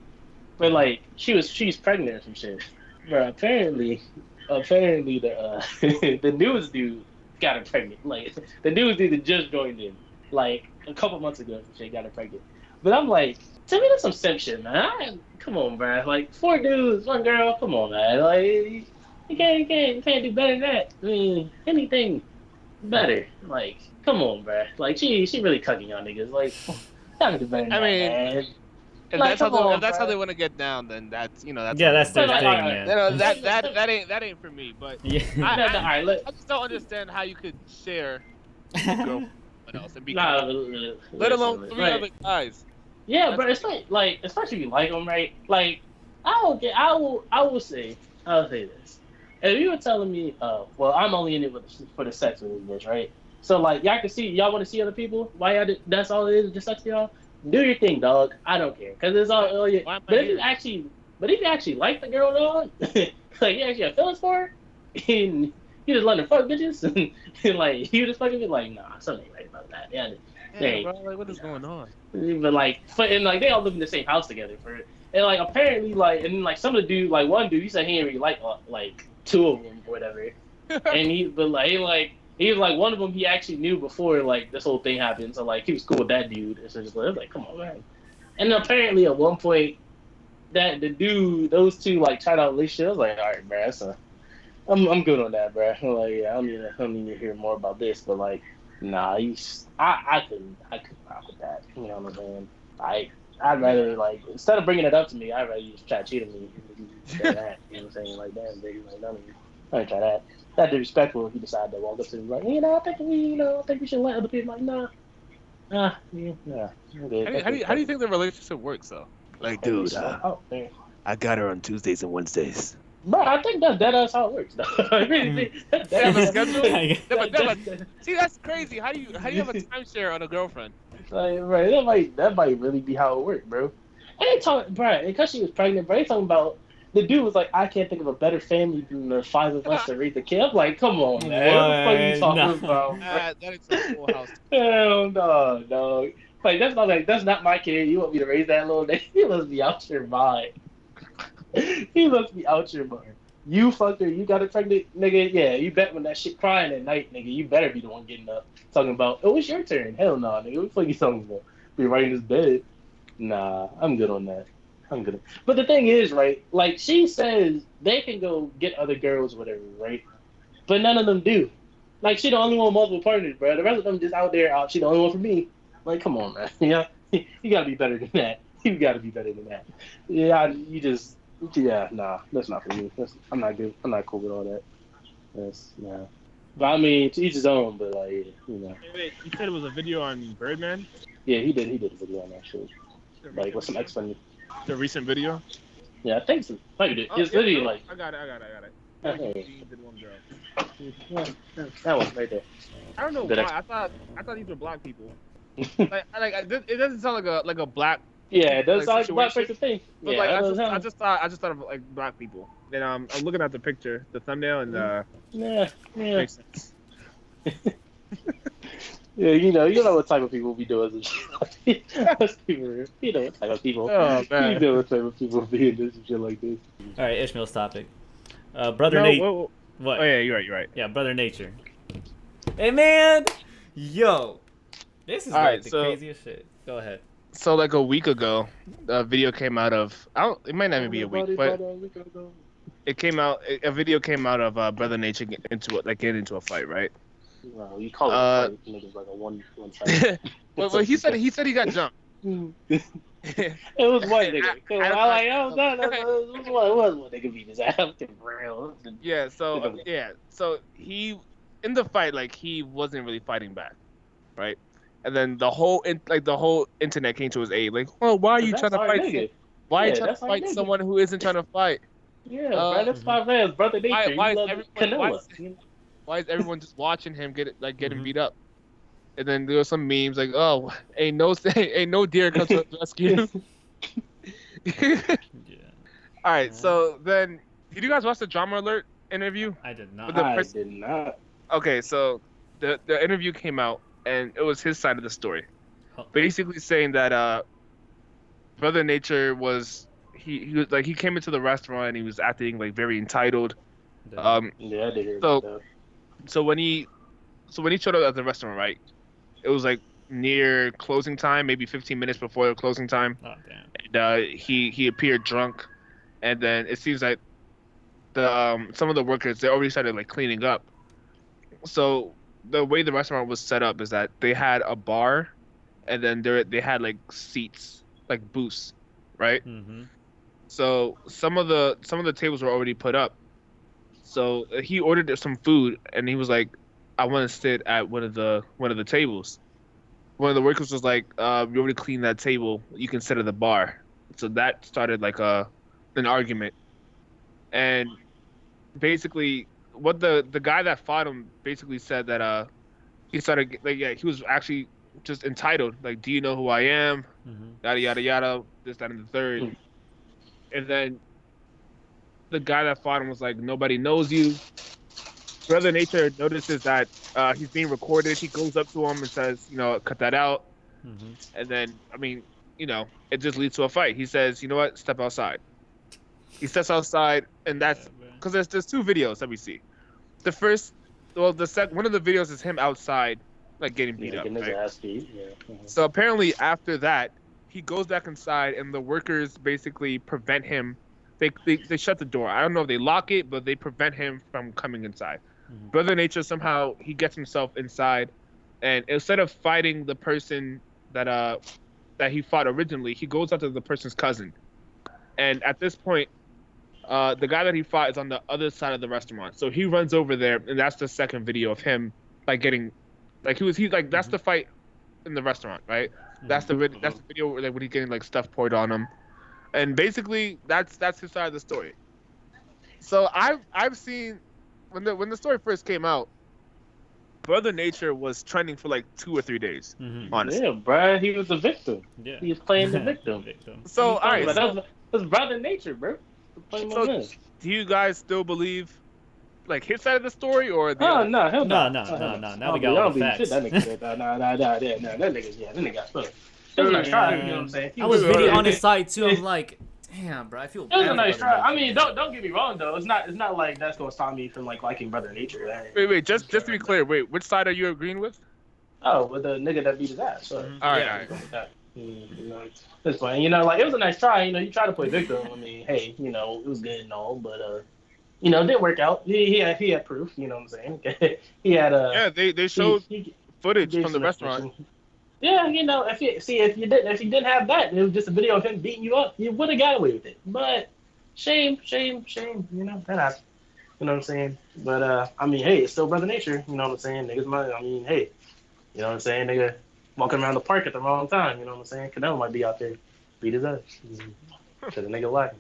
But like she's pregnant or some shit. Bro, apparently the the news dude got her pregnant. Like the news dude that just joined in like a couple months ago, she got her pregnant. But I'm like, to me, that's some simp shit, man. Come on, bro. Like 4 dudes, 1 girl. Come on, man. Like you can't do better than that. I mean, anything better. Like, come on, bro. Like she really cucking y'all niggas. Like Y'all can do better than I that, mean, man. if Like, come on, that's how bro. they want to get down, then that's that's Yeah, on that's them. their But Like, thing, alright, man. you know, let- that ain't for me. But Yeah. no, no, alright, I just don't understand how you could share your girlfriend with someone else and be nah, comfortable, let alone listen, three like, other guys. yeah, That's bro, it's like, especially if you like them, right? Like, I don't get, I will say, I'll say this. If you were telling me, well, I'm only in it for the sex with this bitch, right? So, like, y'all want to see other people? Why y'all, that's all it is, just sex, y'all? Do your thing, dog. I don't care. Because it's all, oh, yeah. why am I But if you here? actually, like the girl, dog, like, you actually have feelings for her, and you just let her fuck bitches, and like, you just fucking be like, nah, something ain't right about that. Yeah, they Yeah, ain't. bro. Like, what is going on? But like, and like they all live in the same house together for it. And like apparently like and like some of the dude like one dude he said he didn't really like two of them or whatever. And he was like one of them he actually knew before like this whole thing happened. So like he was cool with that dude. And so just like come on man. And then apparently at one point that the dude those two like tried out a relationship. I was like all right, bro, I'm good on that, bro. Like yeah, I don't need to hear more about this, but like. Nah, I couldn't rock with that. You know what I'm saying? I'd rather like instead of bringing it up to me, I'd rather you just try to cheat on me than that. You know what I'm saying? Like damn, baby, like none of you. I ain't try that. That'd be disrespectful if you decide to walk up to me like, I think we should let other people. Like, yeah, I'm good. How do you think the relationship works though? Like, dude, Oh, man. I got her on Tuesdays and Wednesdays. Bro, I think that's how it works. Though. I really think They have a that- schedule? I- See, that's crazy. How do you have a timeshare on a girlfriend? Like, right, that might really be how it worked, bro. And they talking, bro, because she was pregnant, bro. They talking about the dude was like, I can't think of a better family than the five of us to raise the kid. I'm like, come on, man, what the fuck are you talking What? about? Bro? That is a full house. Hell no, dog. Like that's not my kid. You want me to raise that little nigga? You must be out your mind. You must be out your mind. You fucked her. You got her pregnant, nigga. Yeah, you bet when that shit crying at night, nigga. You better be the one getting up talking about. Oh, it's your turn. Hell no, nigga. What the fuck you talking about? Be right in this bed. Nah, I'm good on that. I'm good. But the thing is, right? Like she says, they can go get other girls, whatever, right? But none of them do. Like she the only one with multiple partners, bro. The rest of them just out there. She the only one for me. Like, come on, man. Yeah, you gotta be better than that. You gotta be better than that. Yeah, you just. Yeah, nah, that's not for me. I'm not good. I'm not cool with all that. That's nah. But I mean, to each his own. But like, Wait, you said it was a video on Birdman? yeah, he did. He did a video on that shit. Like with some explanation. The recent video? Yeah, I think so. Like Oh, his yeah, video, no, like I got it. Okay. Jeans and one girl. yeah, that one right there. I don't know Good why. I thought these were black people. It doesn't sound like a black. Yeah, it does Like, sound like a black situation. person thing. But Yeah, like I I just thought of like black people. Then I'm looking at the picture, the thumbnail, and yeah. makes sense. Yeah, you know what type of people we do as let's be real. You know what type of people. Oh man. You know what type of people be in this and shit like this. All right, Ishmael's topic. Brother No, Nate. whoa. What? Oh yeah, you're right. Yeah, Brother Nature. Hey man, yo, this is All like right, the so- craziest shit. Go ahead. So like a week ago, a video came out of. It might not even be a week, but it came out. A video came out of Brother Nature getting into a fight, right? Well, you call it a fight, niggas like a one fight. Well, he said he got jumped. It was one nigga. It was one nigga beat his ass. Real. Yeah. So he in the fight, like he wasn't really fighting back, right? And then the whole internet came to his aid. Like, well, why are you trying to fight? Why are you trying to fight someone who isn't trying to fight? Yeah, bro, that's my man, Brother Nature. Why is everyone just watching him getting beat up? And then there were some memes like, "Oh, ain't no deer comes to the rescue." Yeah. All right, so then, did you guys watch the Drama Alert interview? I did not. I did not. Okay, so the interview came out, and it was his side of the story, Oh. basically saying that Brother Nature was he came into the restaurant and he was acting like very entitled. Yeah, I did hear about that. So when he showed up at the restaurant, right, it was like near closing time, maybe 15 minutes before the closing time. Oh damn. And he appeared drunk, and then it seems like the some of the workers, they already started like cleaning up. So the way the restaurant was set up is that they had a bar and then they had like seats, like booths, right? Mm-hmm. So some of the tables were already put up. So he ordered some food, and he was like, "I want to sit at one of the tables." One of the workers was like, "You already cleaned that table. You can sit at the bar." So that started like an argument, and basically, what the guy that fought him basically said that he started like, yeah, he was actually just entitled, like, "Do you know who I am?" Mm-hmm. Yada yada yada, this, that, and the third. And then the guy that fought him was like, "Nobody knows you." Brother Nature notices that he's being recorded. He goes up to him and says, "Cut that out." Mm-hmm. And then, I mean, it just leads to a fight. He says, "You know what? Step outside." He steps outside, and that's because there's two videos that we see. The first, well, one of the videos is him outside, like getting beat up. Getting his Right? ass beat. Yeah. Mm-hmm. So apparently, after that, he goes back inside, and the workers basically prevent him. They shut the door. I don't know if they lock it, but they prevent him from coming inside. Mm-hmm. Brother Nature somehow he gets himself inside, and instead of fighting the person that he fought originally, he goes after the person's cousin. And at this point, the guy that he fought is on the other side of the restaurant, so he runs over there, and that's the second video of him like getting, like he like that's the fight in the restaurant, right? That's the video where, like, when he's getting like stuff poured on him, and basically that's his side of the story. So I've seen when the story first came out, Brother Nature was trending for like 2 or 3 days. Mm-hmm. Honestly, Yeah, bro, he was the victim. Yeah. He was playing the victim. So all right, that's Brother Nature, bro. so do you guys still believe like his side of the story or the? Oh no, hell No. no. Now we got all the facts. That nigga, that nigga got fucked. It was a nice try, you know what I'm saying? I was really on his side too. I'm like, damn, bro, I feel bad. It was a nice try. I mean, don't get me wrong though. It's not like that's gonna stop me from like liking Brother Nature. Wait, just to be clear, which side are you agreeing with? Oh, with the nigga that beat his ass. So. All right. That's fine. Like it was a nice try. You try to play victim. I mean, hey, it was good and all, but it didn't work out. He had proof. You know what I'm saying? He had yeah. They showed footage from the restaurant. Yeah, if you didn't have that, it was just a video of him beating you up. You would have got away with it. But shame. That happened. You know what I'm saying? But I mean, hey, it's still Brother Nature. You know what I'm saying? Niggas money. I mean, hey, you know what I'm saying? Nigga walking around the park at the wrong time. You know what I'm saying? Canelo might be out there beat his ass. To the nigga lacking.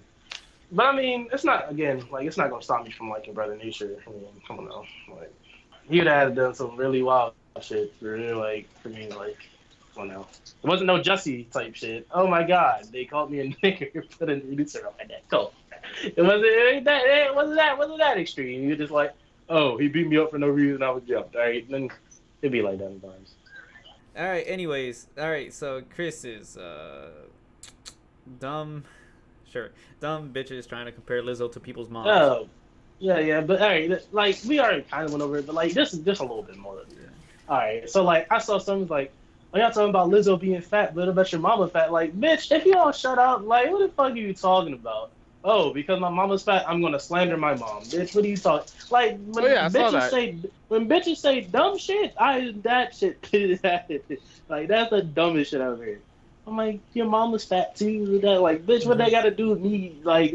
But I mean, it's not gonna stop me from liking Brother Nature. I mean, come on now. Like, he would have done some really wild shit for me. Oh no. It wasn't no Jussie type shit. Oh my god, they called me a nigger, put a producer on my neck. Go. It wasn't that extreme. You're just like, oh, he beat me up for no reason, I was jumped. Alright, then it'd be like that sometimes. Alright, anyways. Alright, so Chris is dumb bitches trying to compare Lizzo to people's moms. Oh. Yeah, but alright, like we already kind of went over it, but like just a little bit more of it. Yeah. Alright, so like I saw something like, oh, y'all talking about Lizzo being fat, but I bet your mama fat. Like, bitch, if you don't shut up, like, what the fuck are you talking about? Oh, because my mama's fat, I'm gonna slander my mom. Bitch, what are you talking? Like, when bitches say dumb shit, that shit, like, that's the dumbest shit I've heard. I'm like, your mama's fat too. That, like, bitch, what they got to do with me? Like,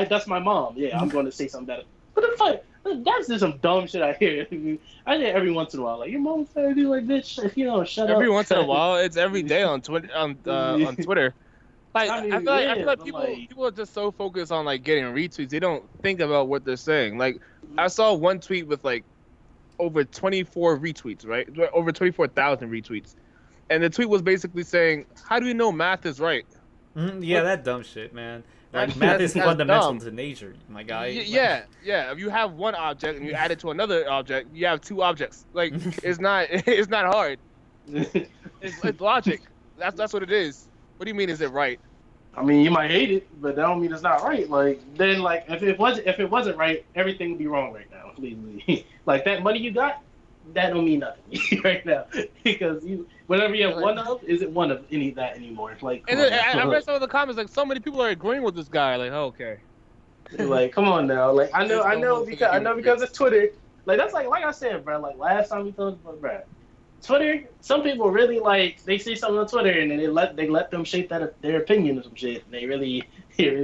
that's my mom. Yeah, I'm gonna say something better. What the fuck? That's just some dumb shit I hear. I hear every once in a while, like, your mom's fat, like, bitch, if you don't shut up. Every once in a while, it's every day on Twitter. On Twitter. Like, I feel like people are just so focused on like getting retweets, they don't think about what they're saying. Like, I saw one tweet with like over 24 retweets, right? Over 24,000 retweets, and the tweet was basically saying, "How do you know math is right?" Yeah, that dumb shit, man. Like, math is fundamental to nature, my guy. Yeah. If you have one object and you add it to another object, you have two objects. Like, it's not hard. It's logic. That's what it is. What do you mean? Is it right? I mean, you might hate it, but that don't mean it's not right. Like, then, like, if it wasn't right, everything would be wrong right now. Like, that money you got, that don't mean nothing right now, because whatever you have one of isn't one of any of that anymore. Like, and then, I read some of the comments, like, so many people are agreeing with this guy. Like, oh, okay. Like, come on now. Like, I know because it's Twitter. Like, that's like I said, bro. Like, last time we talked about, bro. Twitter, some people really like they see something on Twitter and then they let them shape their opinion or some shit. And they really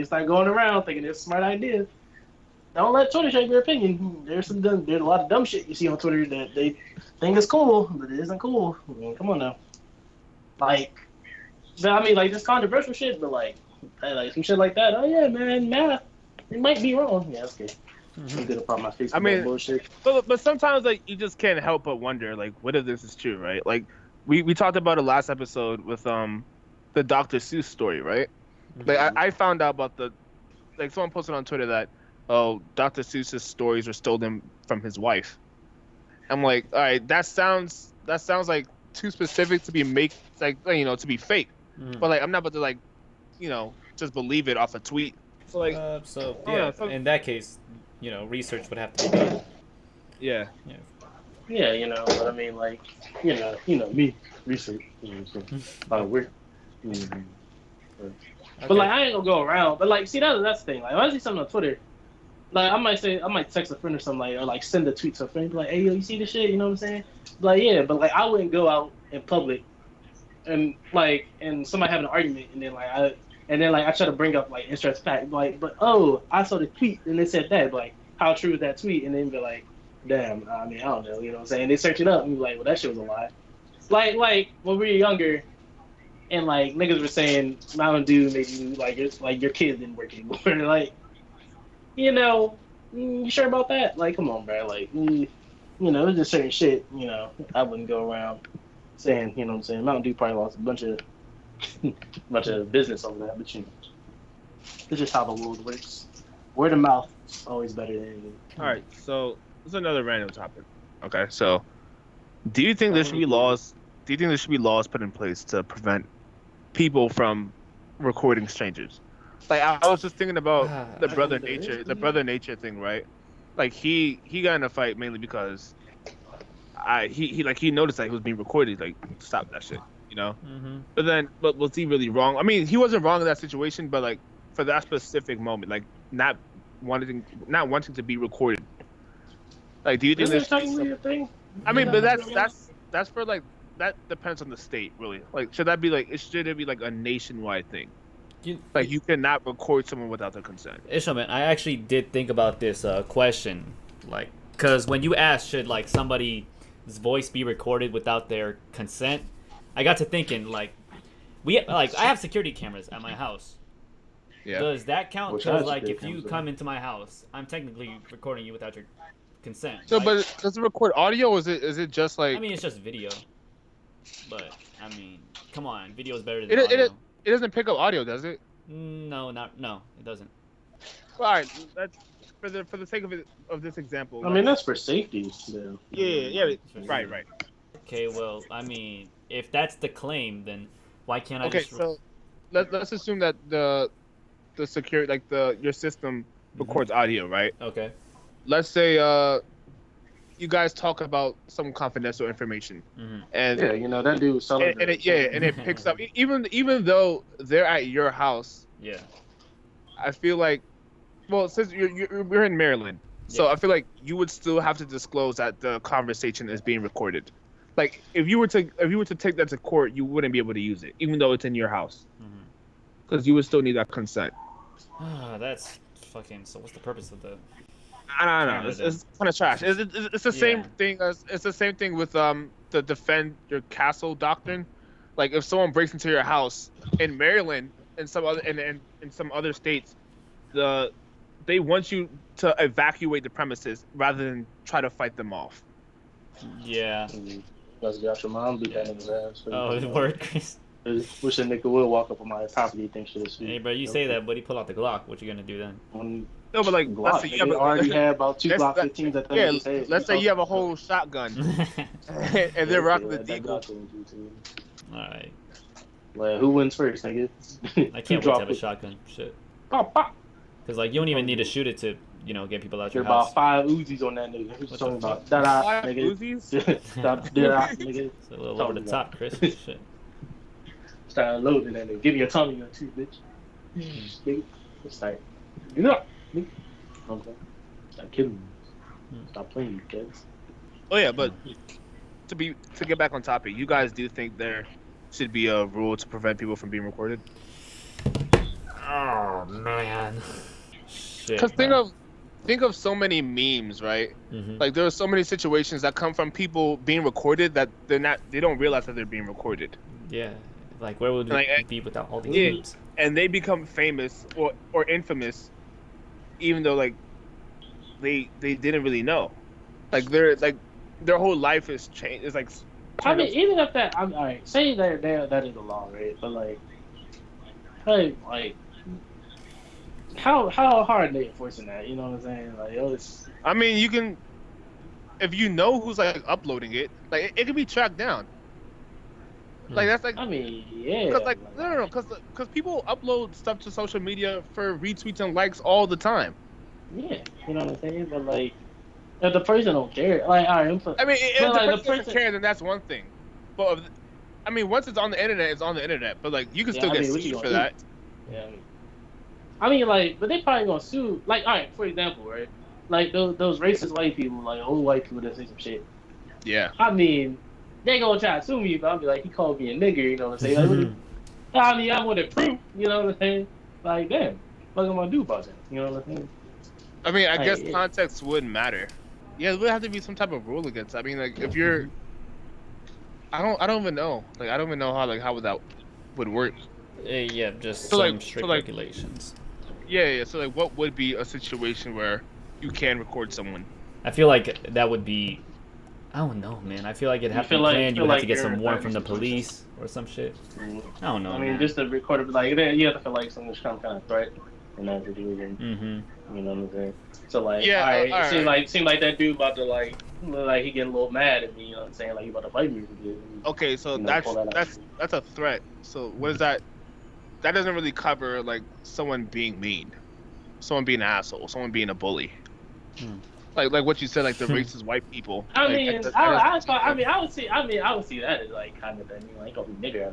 start going around thinking it's a smart idea. Don't let Twitter shape your opinion. There's a lot of dumb shit you see on Twitter that they think is cool, but it isn't cool. I mean, come on now. Like, I mean, like this controversial shit, but like some shit like that. Oh yeah, man, math. It might be wrong. Yeah, okay. I'm gonna pop my face. I mean, bullshit. But sometimes like you just can't help but wonder like what if this is true, right? Like we talked about it last episode with the Dr. Seuss story, right? Like I found out about like someone posted on Twitter that Dr. Seuss's stories were stolen from his wife. I'm like, all right, that sounds like too specific to be to be fake. But like I'm not about to like just believe it off a tweet. So like in that case, research would have to be done. Yeah. Yeah, but I mean, like, me, research, weird. But like, I ain't gonna go around. But like, see, that's the thing. Like, when I see something on Twitter, like, I might text a friend or something, like, or like send a tweet to a friend, like, hey, yo, you see this shit? You know what I'm saying? Like, yeah, but like, I wouldn't go out in public and somebody having an argument, and then I try to bring up like interest fact, like, but I saw the tweet and they said that, like, how true is that tweet? And then be like, damn, I mean, I don't know, you know what I'm saying? They search it up and be like, well, that shit was a lie. Like when we were younger, and like niggas were saying Mountain Dew made you like your kids didn't work anymore. Like, you sure about that? Like, come on, bro. Like, there's just certain shit, I wouldn't go around saying, you know what I'm saying? Mountain Dew probably lost a bunch of business on that, but it's just how the world works. Word of mouth is always better than anything. All right, so this is another random topic. Okay, so do you think there should be laws? Do you think there should be laws put in place to prevent people from recording strangers? Like I was just thinking about the brother nature thing, right? Like he got in a fight mainly because he noticed that he was being recorded. Like, stop that shit, But was he really wrong? I mean, he wasn't wrong in that situation, but like for that specific moment, like not wanting to be recorded. Like, do you think there's thing? I mean, but that's for like that depends on the state, really. Like, should it be like a nationwide thing? You cannot record someone without their consent. Man, I actually did think about this question, like, because when you asked should like somebody's voice be recorded without their consent, I got to thinking like I have security cameras at my house. Yeah. Does that count? Because like if you come into my house, I'm technically recording you without your consent. So, but does it record audio? Or is it just like? I mean, it's just video. But I mean, come on, video is better than audio. It doesn't pick up audio, does it? No, it doesn't. All right, that's for the sake of this example. I mean, that's for safety. Yeah, right. Okay, well, I mean, if that's the claim, then why can't I? Okay, so let's assume that the security, like your system records audio, right? Okay. Let's say you guys talk about some confidential information, and that dude was selling. And it picks up even though they're at your house. Yeah. I feel like, well, since we're in Maryland, so I feel like you would still have to disclose that the conversation is being recorded. Like if you were to take that to court, you wouldn't be able to use it, even though it's in your house, because you would still need that consent. That's fucking. So what's the purpose of the? I don't know. It's kind of trash. It's the same thing as it's the same thing with the defend your castle doctrine. Like if someone breaks into your house in Maryland and some other states, they want you to evacuate the premises rather than try to fight them off. Yeah. That's got your mom beat that nigga's ass. Oh, it worked, Chris. Wish a nigga would walk up on my property and think shit. Hey, bro, you say that, but he pull out the Glock. What you gonna do then? No, but like, Glock, let's say you already had about 2 Glock 15s at the let's say you have a whole shotgun, and they're rocking the deagle. Alright. Well, who wins first, nigga? I can't wait to have a shotgun. Shit. Pop, pop. Because like you don't even need to shoot it to get people out your house. house. About 5 Uzis on that nigga. Who's talking about that? 5 Uzis? Nigga. It's a little over the top, Chris. Shit. Start loading that nigga. Give me a tummy or two, bitch. Nigga. It's like, okay. Stop killing me. Stop playing, you kids. Oh yeah, but to get back on topic, you guys do think there should be a rule to prevent people from being recorded? Oh man. Shit. Because think of so many memes, right? Mm-hmm. Like there are so many situations that come from people being recorded that they don't realize that they're being recorded. Yeah. Like where would we be without all these memes? And they become famous or infamous, even though like they didn't really know. Like their whole life is changed. It's like. I mean, even if that, I'm alright. Say that is the law, right? But like how hard are they enforcing that? You know what I'm saying? Like, it's. I mean, you can, if you know who's like uploading it, like it can be tracked down. Like that's like. I mean, yeah. Cause like no, because people upload stuff to social media for retweets and likes all the time. Yeah, you know what I'm saying? But like, if the person don't care, like, all right. I mean, if the person doesn't care, then that's one thing. But I mean, once it's on the internet, it's on the internet. But like, you can still get sued for that. Yeah. I mean, like, but they probably gonna sue. Like, all right, for example, right? Like those racist white people, like old white people that say some shit. Yeah. I mean, they gonna try to sue me, but I'll be like, he called me a nigger. You know what I'm saying? Like, I mean, I want to proof. You know what I'm saying? Like, damn, what am I gonna do about that? You know what I'm saying? I mean, I guess context wouldn't matter. Yeah, there would have to be some type of rule against it. I mean, like, if you're, I don't even know. Like, I don't even know how that would work. Yeah, just some strict regulations. Yeah. So, like, what would be a situation where you can record someone? I feel like that would be, I don't know, man. I feel like it'd have to be planned. You would have to get some warrant from the police or some shit. I don't know. I mean, just to record it, like, you have to feel like some kind of threat in that situation. Mm-hmm. You know what I'm saying? So like, yeah, it seemed like that dude about to like he getting a little mad at me. You know what I'm saying? Like he about to fight me. Okay, so that's a threat. So what is that? That doesn't really cover like someone being mean, someone being an asshole, someone being a bully. Like what you said, like the racist white people. I mean, I would see that as like kind of thing. Like, oh, nigger,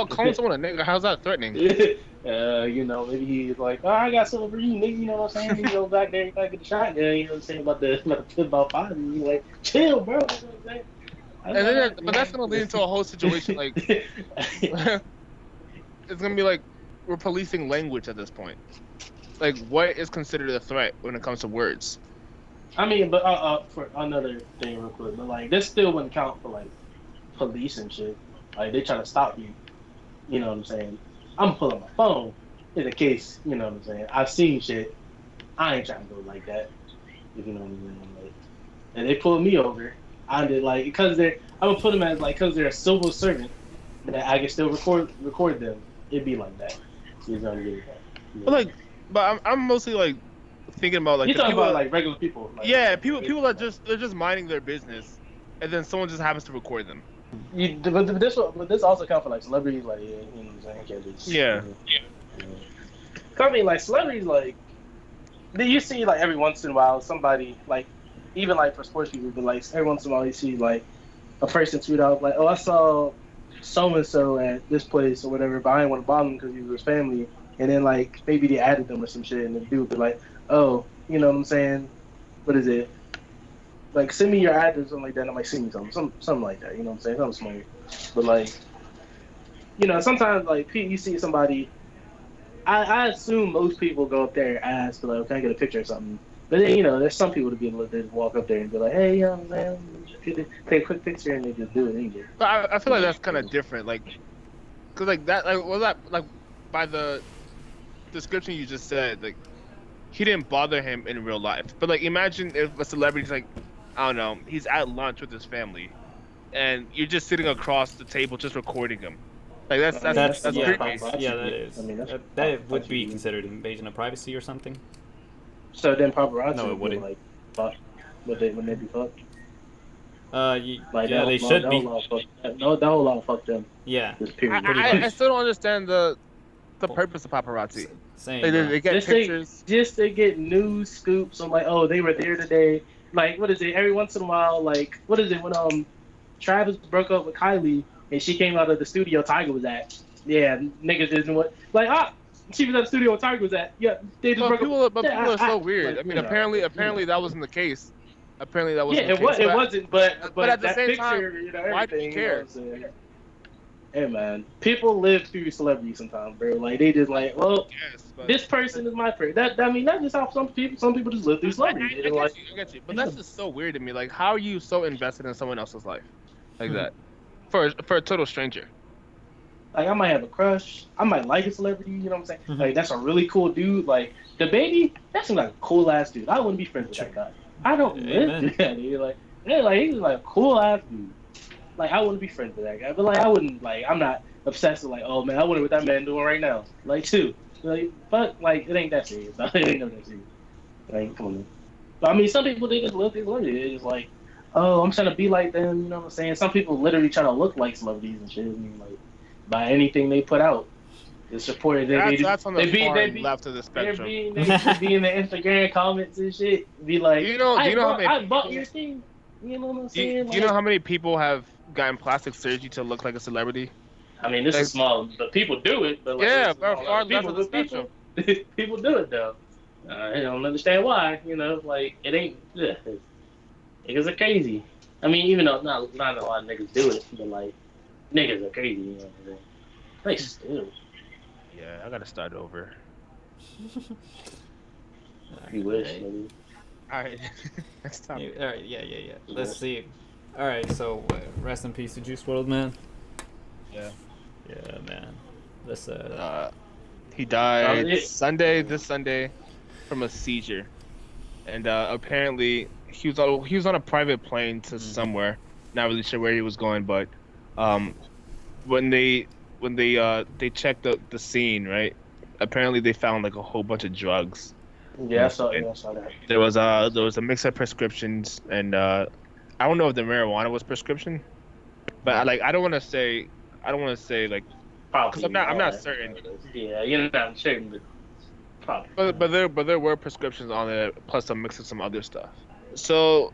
calling someone a nigger. How's that threatening? You know, maybe he's like, oh, I got something for you, nigga. You know what I'm saying? You go back there, you gotta get the shot. You know what I'm saying about the 5. And you like, chill, bro. You know what I'm saying? And then, but that's gonna lead into a whole situation like it's gonna be like we're policing language at this point. Like, what is considered a threat when it comes to words? I mean, but for another thing real quick, but like this still wouldn't count for like police and shit. Like they try to stop you. You know what I'm saying? I'm pulling my phone in the case. You know what I'm saying? I've seen shit. I ain't trying to go like that. If you know what I'm saying? Like, and they pulled me over. I did like because I would put them as like because they're a civil servant that I can still record them. It'd be like that. You know what I'm saying? But I'm mostly like thinking about like you're talking about like regular people. Like, yeah, people that they're just minding their business, and then someone just happens to record them. But this also counts for like celebrities, like you know what I'm saying? Yeah. I mean, like celebrities, like you see like every once in a while somebody like even like for sports people, but like every once in a while you see like a person tweet out like, oh, I saw so and so at this place or whatever, but I didn't want to bother him because he was his family. And then like maybe they added them or some shit, and the dude would be like, oh, you know what I'm saying? What is it? Like send me your address or something like that. And I'm like, send me something like that. You know what I'm saying? Something small. But like, you know, sometimes like you see somebody. I assume most people go up there and ask, like, can I get a picture or something? But then you know, there's some people to be able to walk up there and be like, hey, you know what I'm saying? Take a quick picture and they just do it anyway. But I feel like that's kind of different, like, cause like that, like, was that like by the description you just said, like he didn't bother him in real life, but like imagine if a celebrity's like, I don't know, he's at lunch with his family and you're just sitting across the table just recording him. Like that's creepy. Yeah, that is. I mean, that would be considered invasion of privacy or something. So then paparazzi wouldn't. Like fuck, would they be fucked? Like yeah, they should be. No, that whole law fuck them. Yeah. I still don't understand the purpose of paparazzi. Same. They get pictures. Just to get news scoops on like, oh, they were there today. Like, what is it? Every once in a while, like, what is it when Travis broke up with Kylie and she came out of the studio Tiger was at? Yeah, niggas didn't what like she was at the studio where Tiger was at. Yeah, they just broke up. But people are so weird. Like, I mean, apparently that wasn't the case. apparently that wasn't the case. It wasn't, but at the that same picture, time, you know, why do you everything. care? You know what I'm saying? Hey man, people live through celebrities sometimes, bro. Like they just like, well, Yes, but this person is my friend. That I mean, that's just how some people just live through celebrities. They I just like, get you. But that's just so weird to me. Like, how are you so invested in someone else's life like that for a total stranger? like I might have a crush. I might like a celebrity. You know what I'm saying? Like that's a really cool dude. Like the baby, that seems like a cool ass dude. I wouldn't be friends with that guy. I don't live through that dude. Like yeah, like he's like a cool ass dude. Like I wouldn't be friends with that guy. But like I wouldn't like I'm not obsessed with like, oh man, I wonder what that man doing right now. Like too. Like but like it ain't that serious. It ain't never that serious. Like come on. Man. But I mean some people they just live their life. It's just like, oh, I'm trying to be like them, you know what I'm saying? Some people literally try to look like celebrities and shit. I mean like by anything they put out. The support That's on the far left of the spectrum. They be in the Instagram comments and shit. Be like, do you know how many I bought your thing. You know what I'm saying? Do you know how many people have gotten plastic surgery to look like a celebrity? I mean, this is small, but people do it. But like, yeah, far left of the spectrum. People do it though. I don't understand why. You know, like it ain't. Niggas are crazy. I mean, even though not a lot of niggas do it, but like niggas are crazy. You know what I'm saying? Like still. Yeah, I gotta start over. You wish, maybe. All right, next time. All right, yeah. Let's see. All right, so rest in peace to Juice WRLD, man. Yeah, man. Let's he died this Sunday from a seizure, and apparently he was on a private plane to somewhere. Not really sure where he was going, but when they checked the scene, right? Apparently they found like a whole bunch of drugs. Yeah, I saw that. There was a mix of prescriptions, and I don't know if the marijuana was prescription, but I don't want to say like because I'm not certain. Yeah, you're not certain, but probably. But there were prescriptions on it, plus a mix of some other stuff. So,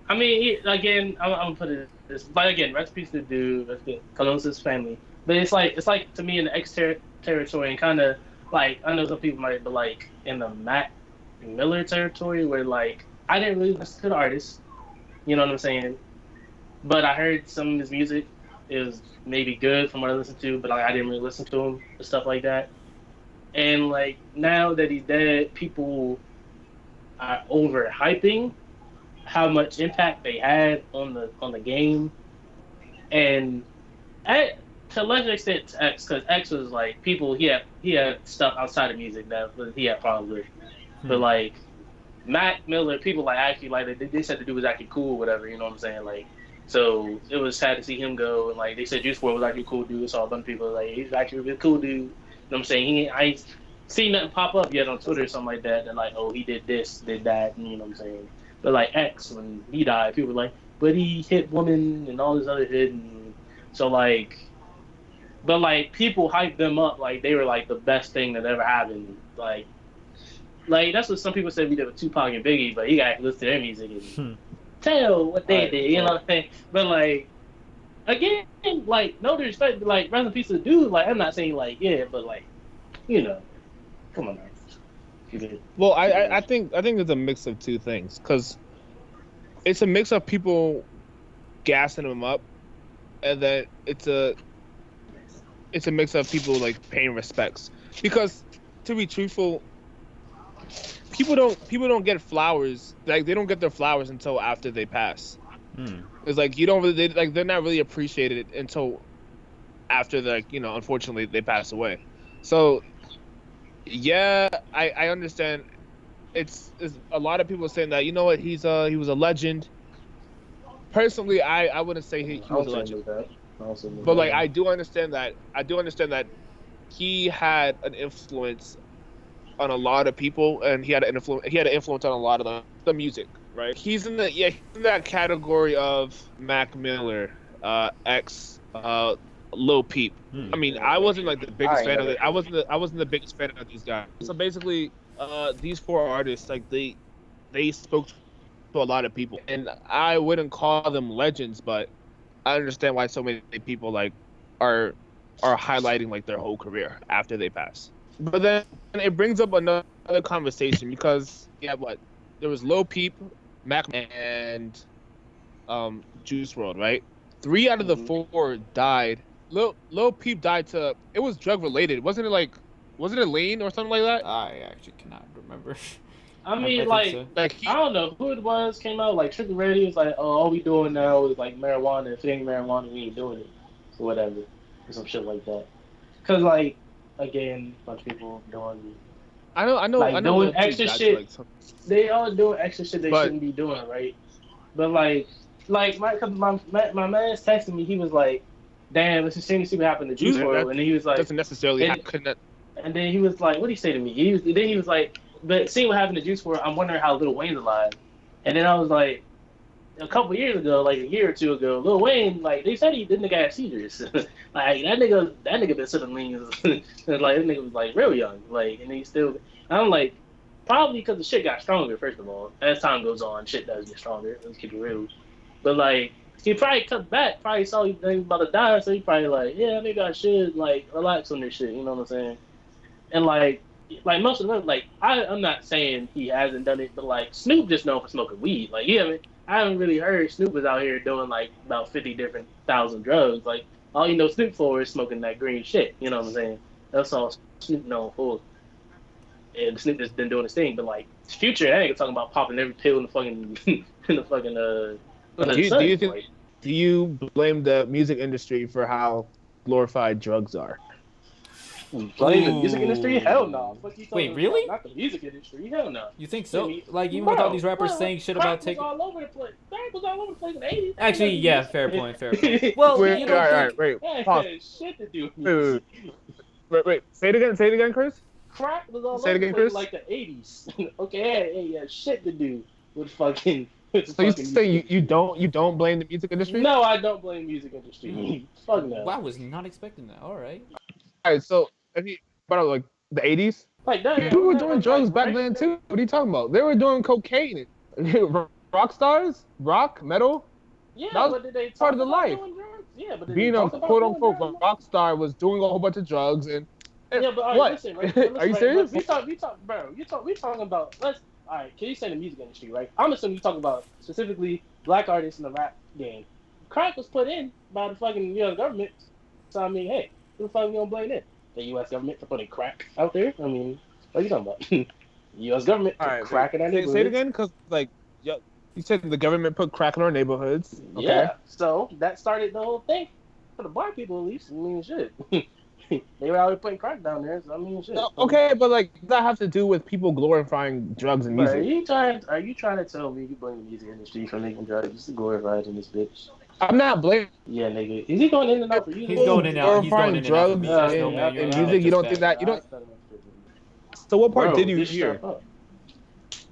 I mean, again, I'm gonna put it this, but again, rest in peace to the dude, rest in peace to his family. But it's like to me in the X territory and kind of like I know some people might, but like in the Mac Miller territory where like I didn't really listen to the artist, you know what I'm saying? But I heard some of his music is maybe good from what I listened to, but like I didn't really listen to him and stuff like that. And like now that he's dead, people are overhyping how much impact they had on the game, and to a lesser extent X, because X was like people he had stuff outside of music that he had problems with, but like Mac Miller, people like actually like they said the dude was actually cool, whatever, you know what I'm saying, like. So it was sad to see him go, and like they said, Juice WRLD was actually a cool dude. So a bunch of people like he's actually a really cool dude. You know what I'm saying? I ain't seen nothing pop up yet on Twitter or something like that. That like, oh, he did this, did that, and you know what I'm saying? But like X, when he died, people were like, but he hit women and all this other shit, and so like, but like people hyped them up like they were like the best thing that ever happened. Like that's what some people said we did with Tupac and Biggie, but you got to listen to their music and tell what they did, you know what I'm saying? But like, again, like no disrespect, but like rest in peace of the dude. Like I'm not saying like yeah, but like, you know, come on, man. Well, I think it's a mix of two things, because it's a mix of people gassing him up, and then it's a mix of people like paying respects. Because to be truthful, people don't get flowers, like they don't get their flowers until after they pass. It's like you don't really they're not really appreciated until after unfortunately they pass away. So yeah, I understand. It's a lot of people saying that, you know what, he was a legend. Personally, I wouldn't say he was a legend. But like I do understand that he had an influence on a lot of people, and he had an influence on a lot of the music, right? He's in that category of Mac Miller, X, Lil Peep. I mean, I wasn't like the biggest fan of it. I wasn't the biggest fan of these guys. So basically, these four artists, like they spoke to a lot of people, and I wouldn't call them legends, but I understand why so many people like are highlighting like their whole career after they pass. But then it brings up another conversation, because there was Lil Peep, Mac and Juice World, right? 3 out of the 4 died. Lil Peep died to it was drug related. Wasn't it lean or something like that? I actually cannot remember. I I mean, think like, so. I don't know who it was came out, like, Trick Radio was like, oh, all we doing now is, like, marijuana. If it ain't marijuana, we ain't doing it. Or whatever. Or some shit like that. Because, like, again, a bunch of people doing, I know doing Lil Peep extra died shit. to, like, some, They all doing extra shit they but shouldn't be doing, right? But, like my man's texted me, he was like, damn, it's a shame to see what happened to Juice that WRLD. And he was like, doesn't necessarily happen. and then he was like, what did he say to me? He was like, but seeing what happened to Juice WRLD, I'm wondering how Lil Wayne's alive. And then I was like, a couple years ago, like a year or two ago, Lil Wayne, like they said he didn't have seizures. Like that nigga been sipping lean. Like this nigga was like real young, like, and he still. I'm like, probably because the shit got stronger. First of all, as time goes on, shit does get stronger. Let's keep it real. But like, he probably cut back. Probably saw he was about to die, so he probably like, yeah, maybe I should like relax on this shit. You know what I'm saying? And like most of them, like I'm not saying he hasn't done it, but like Snoop just known for smoking weed. Like I haven't really heard Snoop was out here doing like about 50 different thousand drugs. Like all you know Snoop for is smoking that green shit. You know what I'm saying? That's all Snoop known for. And Snoop has been doing his thing, but like Future, that nigga talking about popping every pill in the fucking in the fucking Do you blame the music industry for how glorified drugs are? Blame the music industry? Hell no. Fuck you talking Wait, really? about? Not the music industry. Hell no. You think so? I mean, Like even with all these rappers saying shit about taking. Crack was all over the place. Crack was all over the place in the 80s. Actually, yeah, fair point. Well, wait, you don't wait, pause. Shit to do with music. Wait. Say it again, Chris. Crack was all over the place in like the 80s. Okay, hey, yeah, shit to do with fucking. So you say you don't blame the music industry? No, I don't blame the music industry. Fuck no. Wow, I was not expecting that. All right. All right, so if you about like the 80s, like people were doing drugs back then too. What are you talking about? They were doing cocaine. Rock stars, rock, metal. Yeah, that was but did they part of the life. Yeah, but being a quote unquote rock star was doing a whole bunch of drugs and. Yeah, but what? Listen, right? Are you serious? We talking about. All right, can you say the music industry, right? I'm assuming you talking about specifically black artists in the rap game. Crack was put in by the fucking U.S. government. So I mean, hey, who the fuck you gonna blame it? The U.S. government for putting crack out there? I mean, what are you talking about? U.S. government put crack in our neighborhoods. Say it again, because like, you said the government put crack in our neighborhoods. Okay. Yeah, so that started the whole thing for the black people, at least. I mean, shit. They were out there putting crack down there, so I mean, shit. No, okay, but like, does that have to do with people glorifying drugs and music? Are you trying to tell me you blame the music industry for making drugs glorified in this bitch? I'm not blaming. Yeah, nigga. Is he going in and out for you? He's going in and out. He's going in and out. Drugs and music. You don't think that? You don't. So what part did you hear?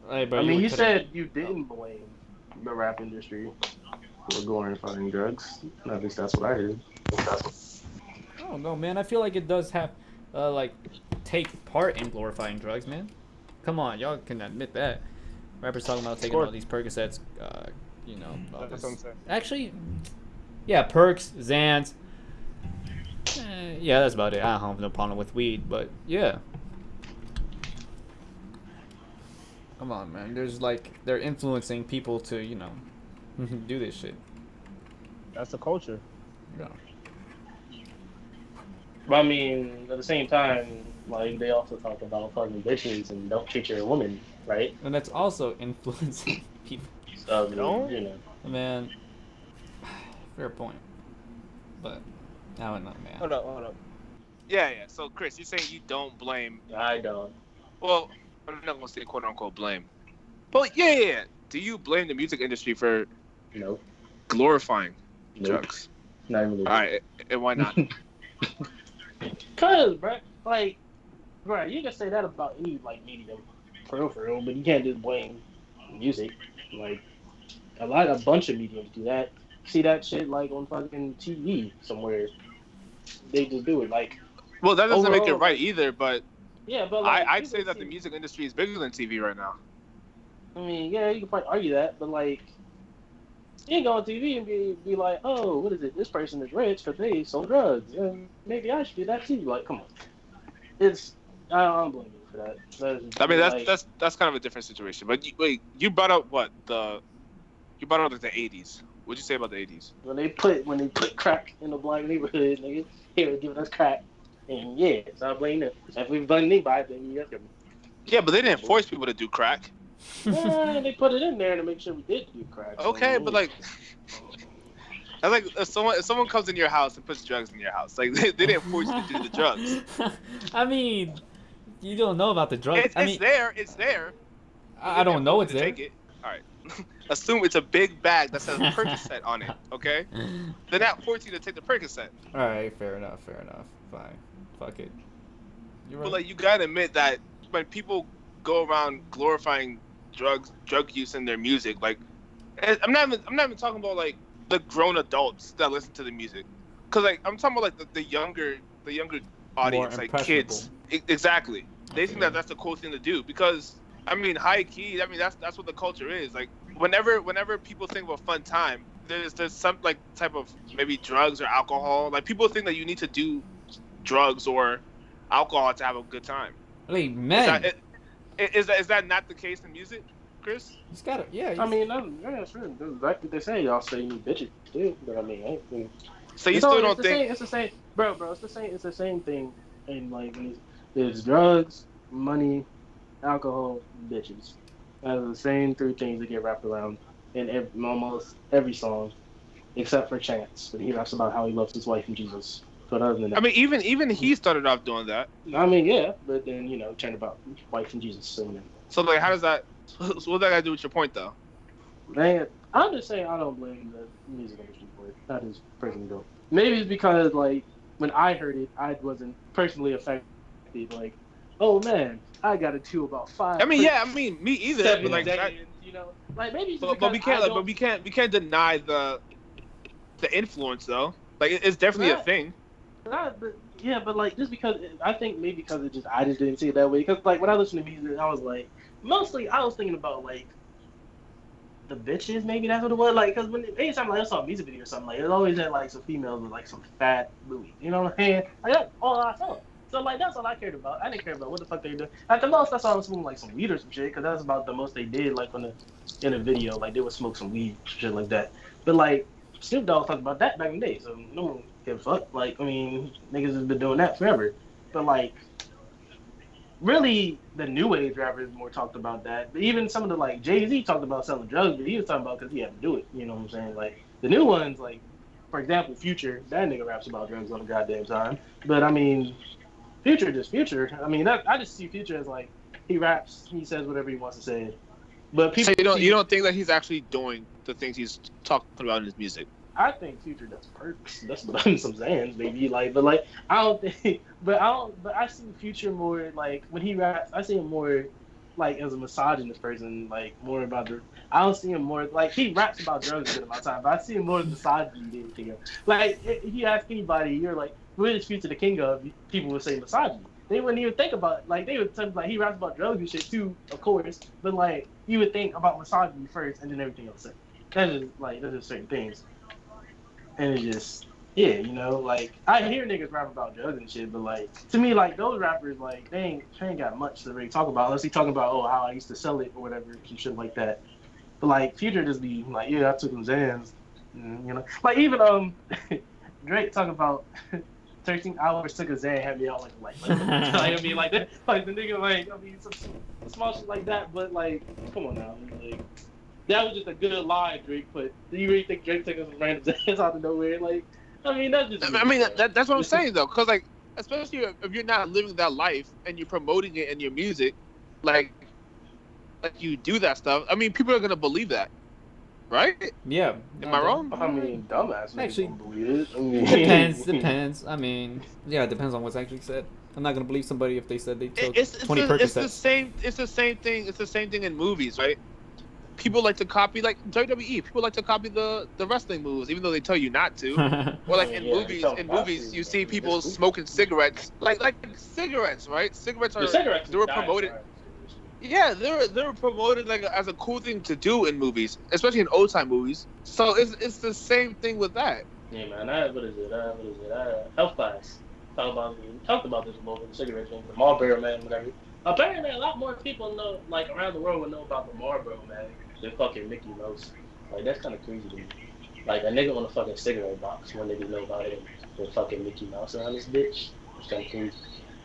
Hey, bro, I mean, you said you didn't blame the rap industry for glorifying drugs. At least that's what I heard. I don't know, man. I feel like it does have, like, take part in glorifying drugs, man. Come on, y'all can admit that. Rappers talking about taking all these Percocets, you know. That's what I'm saying. Actually, yeah, Perks, Xans. Yeah, that's about it. I don't have no problem with weed, but yeah. Come on, man. There's like, they're influencing people to, you know, do this shit. That's the culture. Yeah. But I mean, at the same time, like they also talk about fucking bitches and don't treat your woman right. And that's also influencing people. So you know. Man, fair point. But I don't know, man. Hold up. Yeah. So Chris, you're saying you don't blame? I don't. Well, I'm not gonna say quote unquote blame. But yeah. Do you blame the music industry for glorifying drugs? Not even. All right, and why not? Cause, bro, you can say that about any like medium, for real, but you can't just blame music. Like a bunch of mediums do that. See that shit like on fucking TV somewhere. They just do it like. Well, that doesn't make it right either, but. Yeah, but like, I'd say that the music industry is bigger than TV right now. I mean, yeah, you can probably argue that, but like. You can go on TV and be like, oh, what is it? This person is rich because they sold drugs. And maybe I should do that too. Like, come on. I don't blame you. for that. I mean, that's kind of a different situation. But you brought up what you brought up like the '80s. What'd you say about the '80s? When they put crack in the black neighborhood, nigga, they were giving us crack, and yeah, so I blame them. If we blame anybody, then you have Yeah, but they didn't force people to do crack. Yeah, they put it in there to make sure we did do crack. Okay, but like. That's like if someone comes in your house and puts drugs in your house, like they didn't force you to do the drugs. I mean, you don't know about the drugs. It's there. I don't know it's there. Take it. All right. Assume it's a big bag that says Percocet on it. Okay. Then that forces you to take the Percocet. All right, fair enough. Fine. Fuck it. You're right. But like you gotta admit that when people go around glorifying drug use in their music, like I'm not even talking about like the grown adults that listen to the music, because like I'm talking about like the younger audience, like kids. Exactly. They think that that's the cool thing to do, because I mean, high key. I mean, that's what the culture is. Like whenever people think of a fun time, there's some like type of maybe drugs or alcohol. Like people think that you need to do drugs or alcohol to have a good time. Like, man, is that not the case in music? Chris? He's got it. Yeah. I mean, yeah, sure. That's exactly what they say. Y'all say you need bitches too, but I mean, so you still don't think it's the same, bro? It's the same thing. And like, there's drugs, money, alcohol, bitches. That's the same three things that get wrapped around in almost every song, except for Chance. But he raps about how he loves his wife and Jesus. But other than that, I mean, even he started off doing that. I mean, yeah, but then turned about wife and Jesus. So like, how does that? So what that got to do with your point, though? Man, I'm just saying I don't blame the music industry for it. I just personally don't. Maybe it's because, like, when I heard it, I wasn't personally affected. Like, oh, man, I got to chew about 5. I mean, me either. But like, like maybe it's but we can't deny the influence, though. Like, it's definitely a thing. But like, just because I think maybe because I just didn't see it that way. Because like when I listened to music, I was like. Mostly, I was thinking about, like, the bitches, maybe that's what it was. Like, because anytime I saw a music video or something, like, it always had, like, some females with, like, some fat booty. You know what I'm saying? Like, that's all I saw. So, like, that's all I cared about. I didn't care about what the fuck they did. At the most, I saw them smoking, like, some weed or some shit, because that's about the most they did, like, in a video. Like, they would smoke some weed, shit like that. But, like, Snoop Dogg talked about that back in the day, so no one gives a fuck. Like, I mean, niggas has been doing that forever. But, like... Really, the new age rappers more talked about that. But even some of the, like, Jay-Z talked about selling drugs, but he was talking about because he had to do it. You know what I'm saying? Like, the new ones, like, for example, Future, that nigga raps about drugs all the goddamn time. But, I mean, Future just Future. I mean, I just see Future as, like, he raps, he says whatever he wants to say. But people... So you don't think that he's actually doing the things he's talking about in his music? I think Future does perks. That's what I'm some Zans, maybe. Like, but like, I don't think. But I see Future more like when he raps. I see him more like as a misogynist person. Like more about the. I don't see him more like he raps about drugs a good amount of time, but I see him more as misogyny than anything else. Like, if you ask anybody, you're like, what is Future the king of? People would say misogyny. They wouldn't even think about it. Like they would tell like he raps about drugs and shit too, of course. But like you would think about misogyny first and then everything else. That's just certain things. And it's just, like, I hear niggas rap about drugs and shit, but, like, to me, like, those rappers, like, they ain't got much to really talk about, unless he talking about, how I used to sell it or whatever, some shit like that. But, like, Future just be like, I took them Zans, Like, even, Drake talking about 13 hours took a Zan, had me out like, I mean, like, that, like, the nigga, like, I mean, some small shit like that, but, like, come on now, like... That was just a good lie Drake put. Do you really think Drake took some random ass out of nowhere? Like, I mean, that's just... I mean, that's what I'm saying, though. Because, like, especially if you're not living that life and you're promoting it in your music, like you do that stuff, I mean, people are going to believe that. Right? Yeah. Am I wrong? I mean, dumbass actually don't believe it. I mean, depends. I mean, yeah, it depends on what's actually said. I'm not going to believe somebody if they said they took 20 Percocets. It's the same thing. It's the same thing in movies, right? People like to copy, like WWE. People like to copy the wrestling moves, even though they tell you not to. Or like in movies, you see people smoking cigarettes, like cigarettes, right? Cigarettes they were promoted. Yeah, they were promoted like as a cool thing to do in movies, especially in old time movies. So it's the same thing with that. Yeah, man. What is it? Health class. Talked about this a little bit. The cigarette thing, the Marlboro man, whatever. Apparently, a lot more people know, like around the world, will know about the Marlboro man than fucking Mickey Mouse. Like that's kind of crazy to me. Like a nigga on a fucking cigarette box, more niggas know about him than fucking Mickey Mouse around this bitch. It's kind of crazy.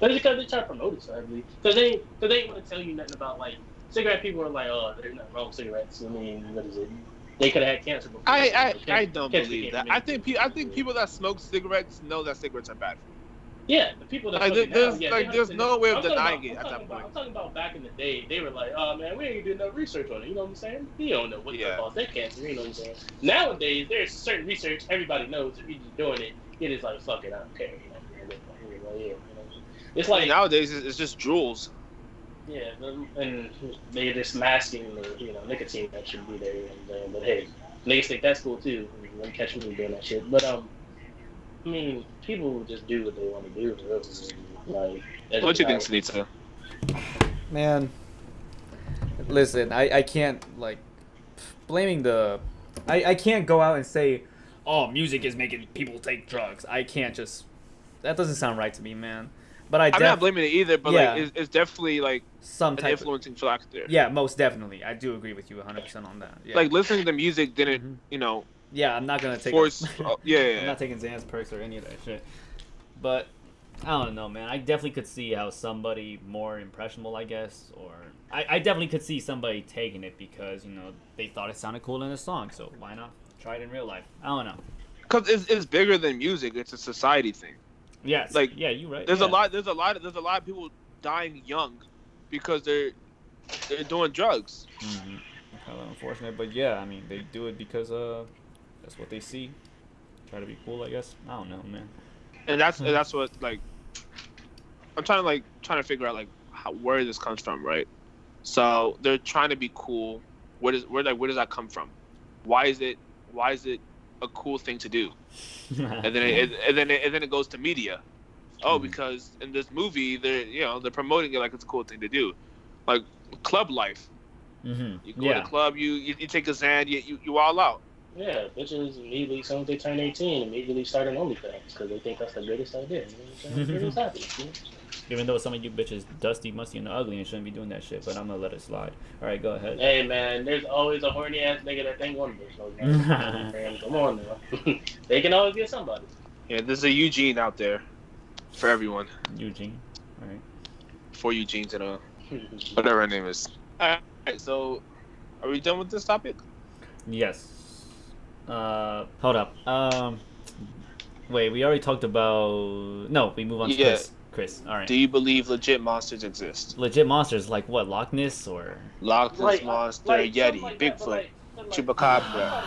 But it's because they try to promote it so heavily. Cause they ain't want to tell you nothing about like cigarette people are like, oh, there's nothing wrong with cigarettes. I mean, what is it? They could have had cancer before. I don't believe that. I think people that smoke cigarettes know that cigarettes are bad for you. Yeah, the people that there's no way of denying it at that point. I'm talking about back in the day. They were like, oh man, we ain't doing no research on it. You know what I'm saying? You don't know what causes that cancer. You know what I'm saying? Nowadays, there's certain research everybody knows. If you're just doing it, it is like, fuck it, I don't care. You know? It's like nowadays it's just Juuls. Yeah, and they're just masking the nicotine that should be there. But hey, niggas think that's cool too. Let me catch me doing that shit. But I mean, people just do what they want to do. Like, what you think, Sunita? Man, listen, I can't like blaming the. I can't go out and say, oh, music is making people take drugs. I can't just. That doesn't sound right to me, man. But I'm not blaming it either, but like it's definitely like some type influencing factor. Yeah, most definitely. I do agree with you 100% on that. Yeah. Like listening to music didn't, you know. Yeah, I'm not gonna take. Force. I'm not taking Xanax perks or any of that shit. But I don't know, man. I definitely could see how somebody more impressionable, I guess, or I definitely could see somebody taking it because they thought it sounded cool in a song. So why not try it in real life? I don't know. Because it's bigger than music. It's a society thing. Yes. Like you're right. There's a lot of people dying young because they're doing drugs. Mm-hmm. Kind of unfortunate, but yeah, I mean they do it because that's what they see. Try to be cool, I guess. I don't know, man. And that's what like I'm trying to figure out like where this comes from, right? So they're trying to be cool. Where does that come from? Why is it a cool thing to do? and then it goes to media. Oh, because in this movie they're promoting it like it's a cool thing to do, like club life. Mm-hmm. You go to the club, you take a Xan, you all out. Yeah, bitches immediately, as soon as they turn 18, immediately start an OnlyFans because they think that's the greatest idea. Even though some of you bitches dusty, musty, and ugly and shouldn't be doing that shit, but I'm gonna let it slide. All right, go ahead. Hey man, there's always a horny ass nigga that think one bitch. Come on now, they can always get somebody. Yeah, there's a Eugene out there for everyone. Eugene, all right. 4 Eugenes and whatever her name is. All right, so are we done with this topic? Yes. Hold up. Wait, we already talked about. No, we move on to Chris. All right. Do you believe legit monsters exist? Legit monsters like what? Loch Ness or Loch Ness monster, Yeti, like Bigfoot, Chupacabra,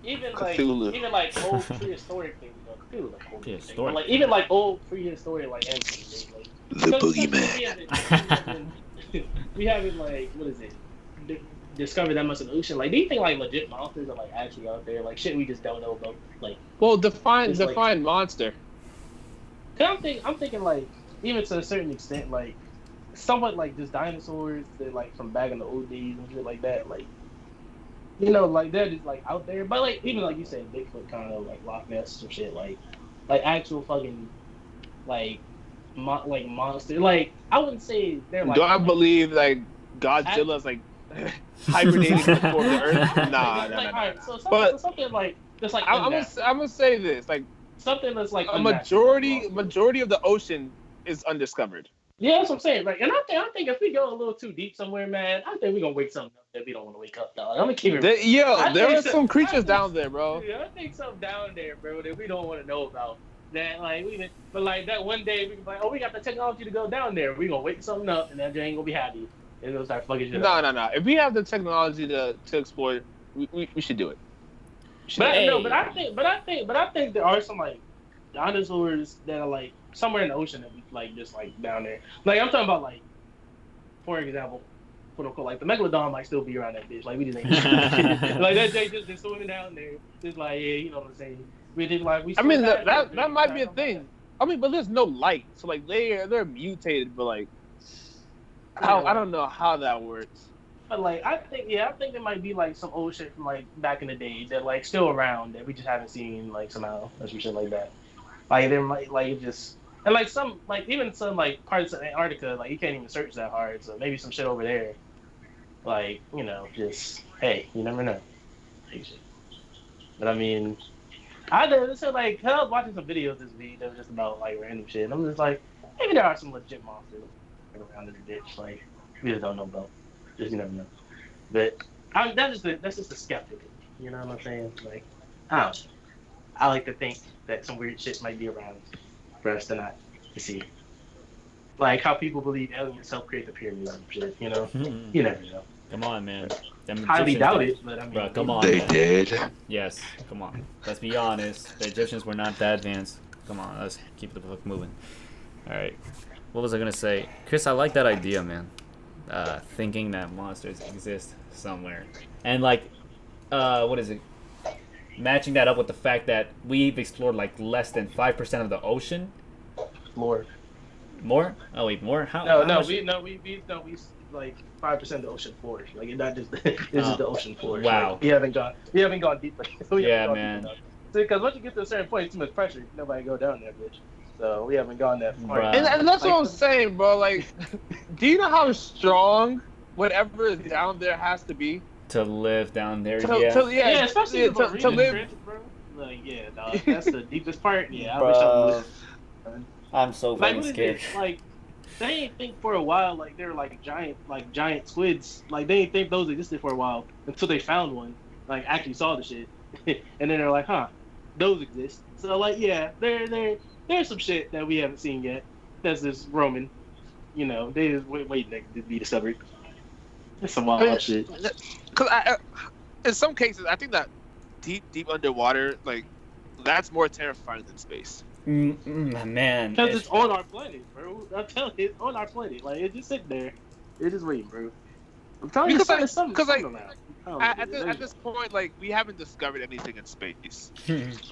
Cthulhu. Even like old prehistoric things. Cthulhu, like old prehistoric. Like even like old prehistoric like animals. Like, the boogeyman. We haven't like what is it? Discovered that much in the ocean. Like, do you think like legit monsters are like actually out there? Like shit we just don't know about. Like, well, define monster. Cause I'm thinking like even to a certain extent like somewhat like just dinosaurs that like from back in the old days and shit like that. Like like they're just like out there. But like even like you said, Bigfoot kind of like Loch Ness or shit like actual fucking like monster. Like I wouldn't say they're like. Do I believe like Godzilla's like hibernating before the Earth? Nah. Right, so something like just like I'm gonna say this like something that's like a majority of the ocean is undiscovered. Yeah, that's what I'm saying. Like, and I think if we go a little too deep somewhere, man, I think we're gonna wake something up that we don't want to wake up, dog. I'm gonna keep it. There are some creatures down there, bro. Yeah, I think something down there, bro, that we don't want to know about. That like but like that one day we can be like, oh, we got the technology to go down there. We gonna wake something up, and that ain't gonna be happy. And gonna start fucking shit up. No. If we have the technology to explore, we should do it. But I think there are some like dinosaurs that are like somewhere in the ocean that we like just like down there. Like I'm talking about like, for example, quote unquote, like the megalodon might still be around that bitch. Like we just ain't like that they just swimming down there. Just like you know what I'm saying. We just like we. I mean that might be a thing. I mean, but there's no light, so like they're mutated, but like I don't know how that works. But like I think there might be like some old shit from like back in the day that like still around that we just haven't seen like somehow or some shit like that. Like there might like just And like some, like even some like parts of Antarctica, like you can't even search that hard. So maybe some shit over there, like just hey, you never know. But I mean, I did so like I was watching some videos this week that was just about like random shit. And I'm just like, maybe there are some legit monsters around this bitch. Like we just don't know about. Just you never know. But that's just a skeptic. You know what I'm saying? Like I don't know. I like to think that some weird shit might be around for us to not to see. Like how people believe aliens help create the pyramids and shit. You know, you never know. Come on, man. Highly doubt it, but I mean, bro, come on. They man. did. Yes, come on. Let's be honest. The Egyptians were not that advanced. Come on, let's keep the fuck moving. All right. What was I gonna say, Chris? I like that idea, man. Thinking that monsters exist somewhere, and like, what is it? Matching that up with the fact that we've explored like less than 5% of the ocean. More. More? Oh wait, more? How? No, how no, much? we like 5% of the ocean floor. Like it's not just this is the ocean floor. Wow. Like, we haven't gone deeper. Yeah, man. Because once you get to a certain point, it's too much pressure. Nobody go down there, bitch. So we haven't gone that far. Bruh. And that's what I'm saying, bro. Like, do you know how strong whatever is down there has to be? To live down there, Yeah, especially to live. trenches, bro. Like, yeah, dog, that's the deepest part. Yeah, I Bro, wish I would. I'm so Like, fucking what is scared. it? Like, they ain't think for a while like they were like giant squids. Like they ain't think those existed for a while until they found one. Like actually saw the shit, and then they're like, huh, those exist. So like, yeah, there's some shit that we haven't seen yet. That's just roaming. You know, they just waiting to be discovered. That's some wild shit. Because in some cases, I think that deep underwater, like, that's more terrifying than space. Man. Because it's on our planet, bro. I'm telling you, it's on our planet. Like, it's just sitting there. It's just waiting, bro. I'm telling you, because at this point, like, we haven't discovered anything in space,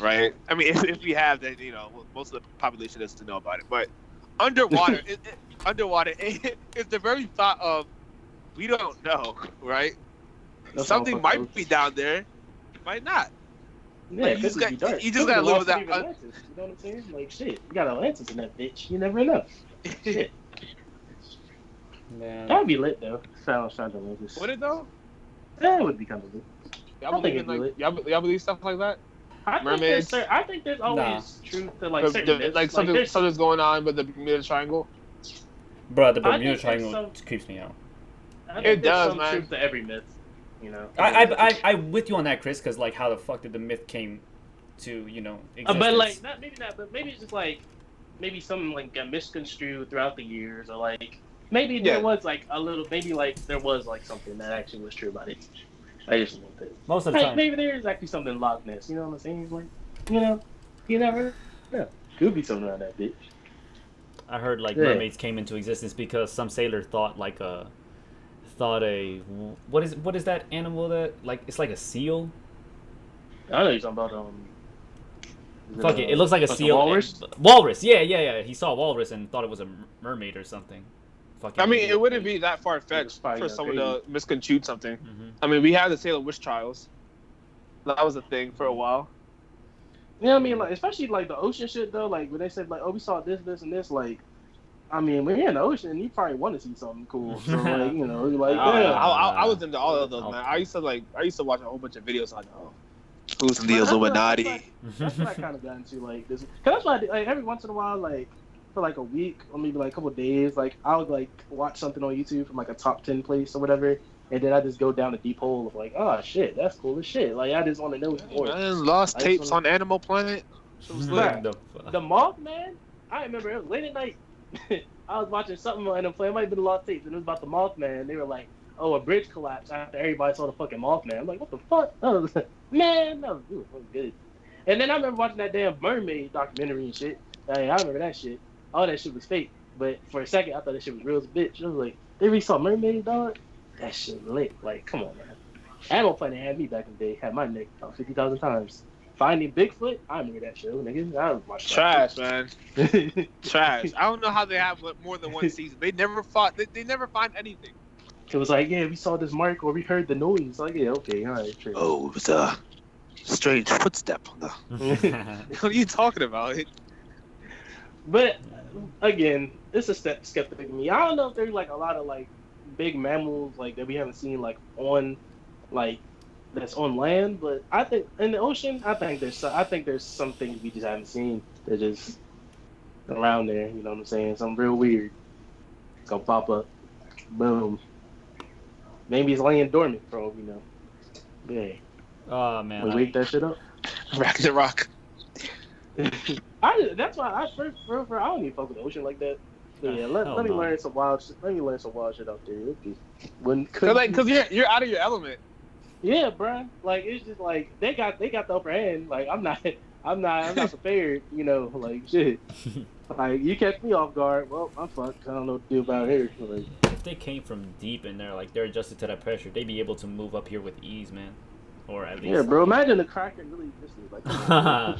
right? I mean, if we have, then, most of the population doesn't know about it. But underwater, it's the very thought of, we don't know, right? That's Something might be down there, it might not. Yeah, like, you just gotta live with that. You know what I'm saying? Like, shit, you got Atlantis in that bitch. You never know. Shit. Man. That would be lit, though. Sounds Atlantis. Would it, though? Yeah, it would be kind of lit. Y'all believe stuff like that? Mermaids? I think there's always truth to, like, certain myths. Like, something's going on with the Bermuda Triangle? Bro, the Bermuda Triangle creeps me out. It does, man. Truth to every myth, you know. I'm with you on that, Chris, because like how the fuck did the myth came to existence? But like but maybe it's just like maybe something like got misconstrued throughout the years, or like maybe there was like a little, maybe like there was like something that actually was true about it. I just want to. Most of the time, maybe there is actually something in Loch Ness. You know what I'm saying? Like, you never know. Could be something around that bitch. I heard like mermaids came into existence because some sailor thought what is that animal that like it's like a seal? I know you're talking about Fuck it looks like a seal. Walrus? Walrus, yeah. He saw a walrus and thought it was a mermaid or something. I mean, it wouldn't be that far-fetched for someone to misconstrue something. Mm-hmm. I mean, we had the Salem witch trials. That was a thing for a while. Yeah, I mean, like, especially like the ocean shit though. Like when they said like, oh, we saw this, and this. Like, I mean, when you're in the ocean, you probably want to see something cool. So like, like, I was into all of those, man. I used to watch a whole bunch of videos on who's in the Illuminati. That's what I kind of got into, like this. Cause that's why, like, every once in a while, like for like a week or maybe like a couple of days, like I would like watch something on YouTube from like a top 10 place or whatever, and then I just go down a deep hole of like, oh shit, that's cool as shit. Like I just want to know more. Man, lost tapes on Animal Planet. The Mothman. I remember it was late at night. I was watching something on Animal Planet. It might have been Lost Tapes, and it was about the Mothman. They were like, oh, a bridge collapsed after everybody saw the fucking Mothman. I'm like, what the fuck? Man, that was good. And then I remember watching that damn mermaid documentary and shit. I remember that shit. All that shit was fake. But for a second, I thought that shit was real as a bitch. I was like, they really saw mermaid, dog? That shit lit. Like, come on, man. Animal Planet had me back in the day. Had my neck about 50,000 times. Finding Bigfoot, I remember that show, nigga. I was watching trash, man. Trash. I don't know how they have more than one season. They never fought. They never find anything. It was like, yeah, we saw this mark or we heard the noise. Like, yeah, okay, all right. True. Oh, it was a strange footstep. What are you talking about? But again, it's a skeptic of me. I don't know if there's like a lot of like big mammals like that we haven't seen like on like that's on land, but I think in the ocean, I think there's some things we just haven't seen. They're just around there. You know what I'm saying? Something real weird. It's gonna pop up. Boom. Maybe it's laying dormant for all we know. Yeah. Oh man. We wake that shit up. Rack the rock. That's why I don't even fuck with the ocean like that. But yeah, let me learn some wild shit. Let me learn some wild shit out there. Cause you're out of your element. Yeah, bro. Like it's just like they got the upper hand. Like I'm not prepared. You know, like shit. Like you catch me off guard. Well, I'm fucked. I don't know what to do about here. Like, if they came from deep in there, like they're adjusted to that pressure, they'd be able to move up here with ease, man. Or at least. Yeah, bro. Imagine the Kraken really existed. Like,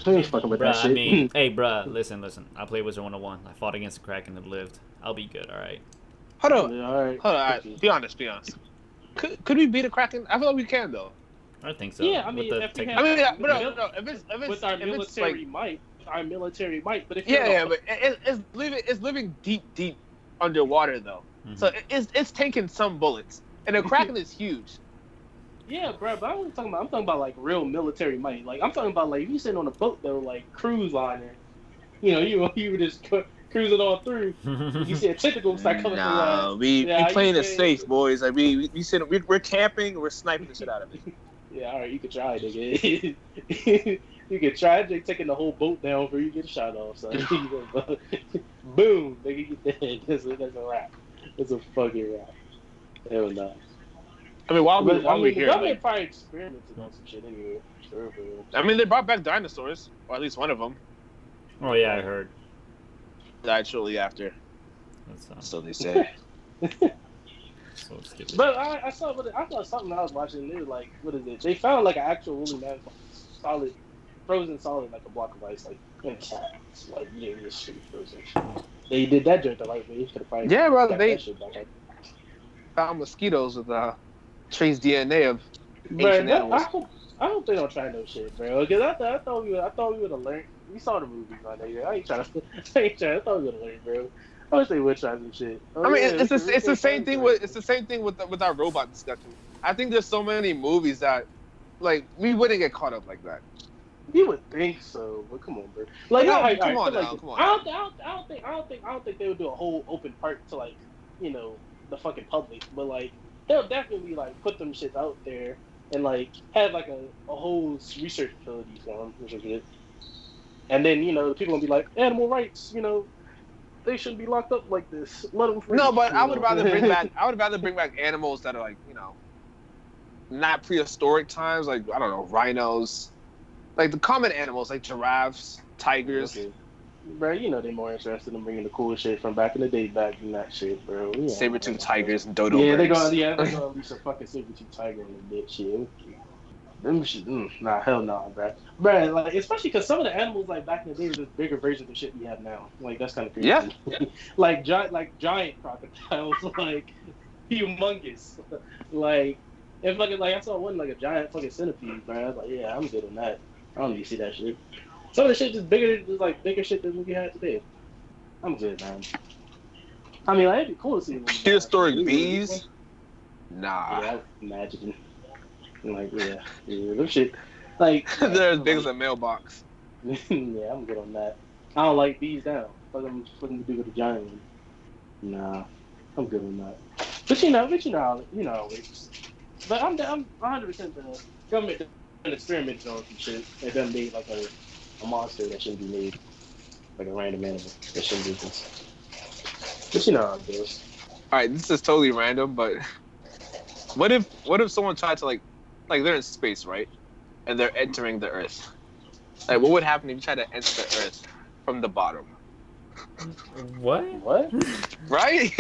ain't fucking with that shit. I mean, hey, bro, listen. I played Wizard 101. I fought against the Kraken and lived. I'll be good. All right. Hold on. Yeah, all right. Be honest. Could we beat a Kraken? I feel like we can though. I think so. Yeah, I mean, if it's our military might. But if but it's living deep underwater though. Mm-hmm. So it's taking some bullets, and the Kraken is huge. Yeah, bro, but I'm talking about like real military might. Like I'm talking about like if you sitting on a boat though, like cruise liner, you know, you were just cruising on through. You see a tentacle start coming through. No, we playing it safe, boys. Like we're camping, we're sniping the shit out of it. Yeah, all right, you could try, nigga. You could try taking the whole boat down before you get shot off. So boom, nigga, you dead. That's a wrap. It's a fucking wrap. Hell no. I mean, while we're here, the government probably experimented on some shit anyway. Sure. I mean, they brought back dinosaurs, or at least one of them. Oh yeah, I heard. Died shortly after. So they say. So stupid. But I saw something I was watching. They were like, what is it? They found like an actual really nice, solid, frozen solid, like a block of ice, like in cats. Like yeah, this shit frozen. They did that joint the right way. Yeah, brother. They found mosquitoes with trace DNA of ancient animals. I hope they don't try no shit, bro. Because I thought we would have learned. We saw the movies, my nigga. I thought we would have learned, bro. I wish they would try some shit. I mean, it's the same thing with our robot discussion. I think there's so many movies that, like, we wouldn't get caught up like that. You would think so, but come on, bro. Like, come on. I don't think they would do a whole open part to like, you know, the fucking public. But like, they'll definitely like put them shits out there and like have like a whole research facility for them, which is good. And then you know, the people gonna be like, animal rights, you know. They shouldn't be locked up like this. Let them free. No, but I would rather bring back animals that are like, you know, not prehistoric times, like I don't know, rhinos, like the common animals like giraffes, tigers. Okay. Bro, you know they're more interested in bringing the cool shit from back in the day back than that shit, bro. Yeah, saber-tooth tigers and dodo birds. They're gonna release a fucking saber-tooth tiger in the bitch shit. Them shit, nah, hell nah, bro. Bro, like, especially because some of the animals, like, back in the day were just bigger versions of shit we have now. Like, that's kind of crazy. Yeah. like giant crocodiles, like, humongous. Like, if, like, I saw one, like, a giant fucking centipede, bro. I was like, yeah, I'm good on that. I don't need to see that shit. Some of the shit just bigger shit than we had today. I'm good, man. I mean, like, it'd be cool to see them. Prehistoric bees? Nah. Yeah, imagine. Like, yeah, them shit. Like, they're as big as a mailbox. Yeah, I'm good on that. I don't like bees down. Fuck them to do with the giant one. Nah, I'm good on that. But you know, But I'm 100% the government done experimented on some shit. They done made like a monster that shouldn't be made, like a random animal that shouldn't be this. But you know how it goes. All right, this is totally random, but what if someone tried to like they're in space, right? And they're entering the Earth. Like, what would happen if you try to enter the Earth from the bottom? What? Right?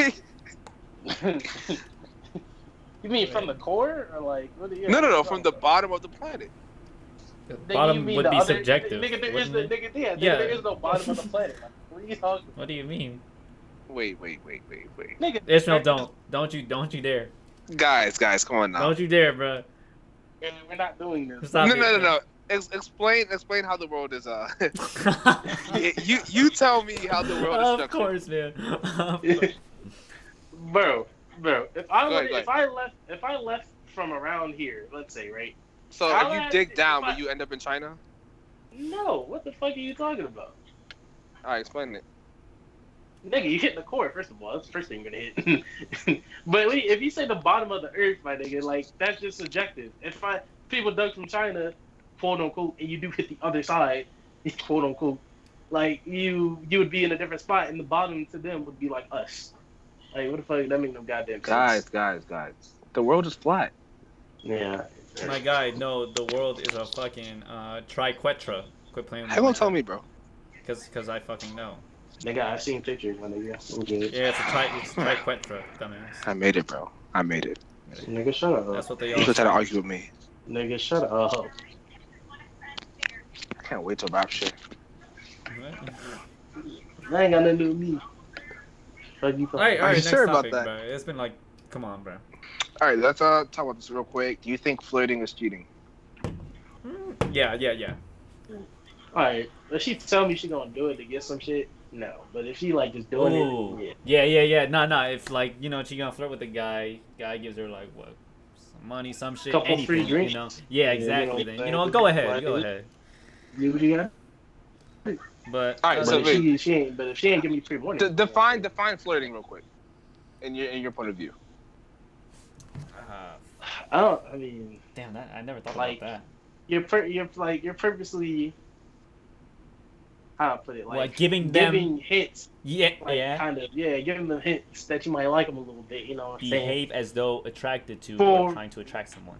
You mean from the core, or like? What do you no, from the bottom of the planet. The bottom would be subjective. Nigga, there is no bottom of the planet. Like, what are you talking about? What do you mean? Wait. Nigga, Ishmael, don't you dare. Guys, come on now. Don't you dare, bro. We're not doing this. No. explain how the world is. You tell me how the world is structured. Of course, man. Bro, if I Go ahead. if I left from around here, let's say, right? So if you dig down, will you end up in China? No, what the fuck are you talking about? All right, explain it. Nigga, you hit the core, first of all. That's the first thing you're gonna hit. But if you say the bottom of the earth, my nigga, like, that's just subjective. If people dug from China, quote unquote, and you do hit the other side, quote unquote, like, you would be in a different spot, and the bottom to them would be like us. Like, what the fuck? That make no goddamn sense. Guys. The world is flat. Yeah. My guy, no, the world is a fucking triquetra. Quit playing with me. How gonna tell me, bro? Because I fucking know. Nigga, I've seen pictures, my nigga. Okay. Yeah, it's triquetra, dumbass. I made it, bro. I made it. Nigga, shut up. That's what they You all should try to say. argue with me. Nigga, shut up. I can't wait to rap shit. That ain't got nothing to do with me. Fuck you. Alright, Are you next sure about topic, that? bro. It's been like, come on, bro. All right, let's talk about this real quick. Do you think flirting is cheating? Yeah. Alright, if she tell me she gonna do it to get some shit, no. But if she like just doing it, Yeah. No. If like, you know, she gonna flirt with the guy gives her like what, some money, some shit, Couple anything, free drinks. you know? Yeah, exactly. you know, Then you know, go ahead. do what you got. But All right, But so if wait. she ain't giving me free money. Define flirting real quick, in your point of view. I mean, damn, that I never thought Like, about that. you're purposely. How to put it? Like giving them hints. Yeah, Kind of, giving them hints that you might like them a little bit, you know what I'm saying? behave as though attracted to For- or trying to attract someone.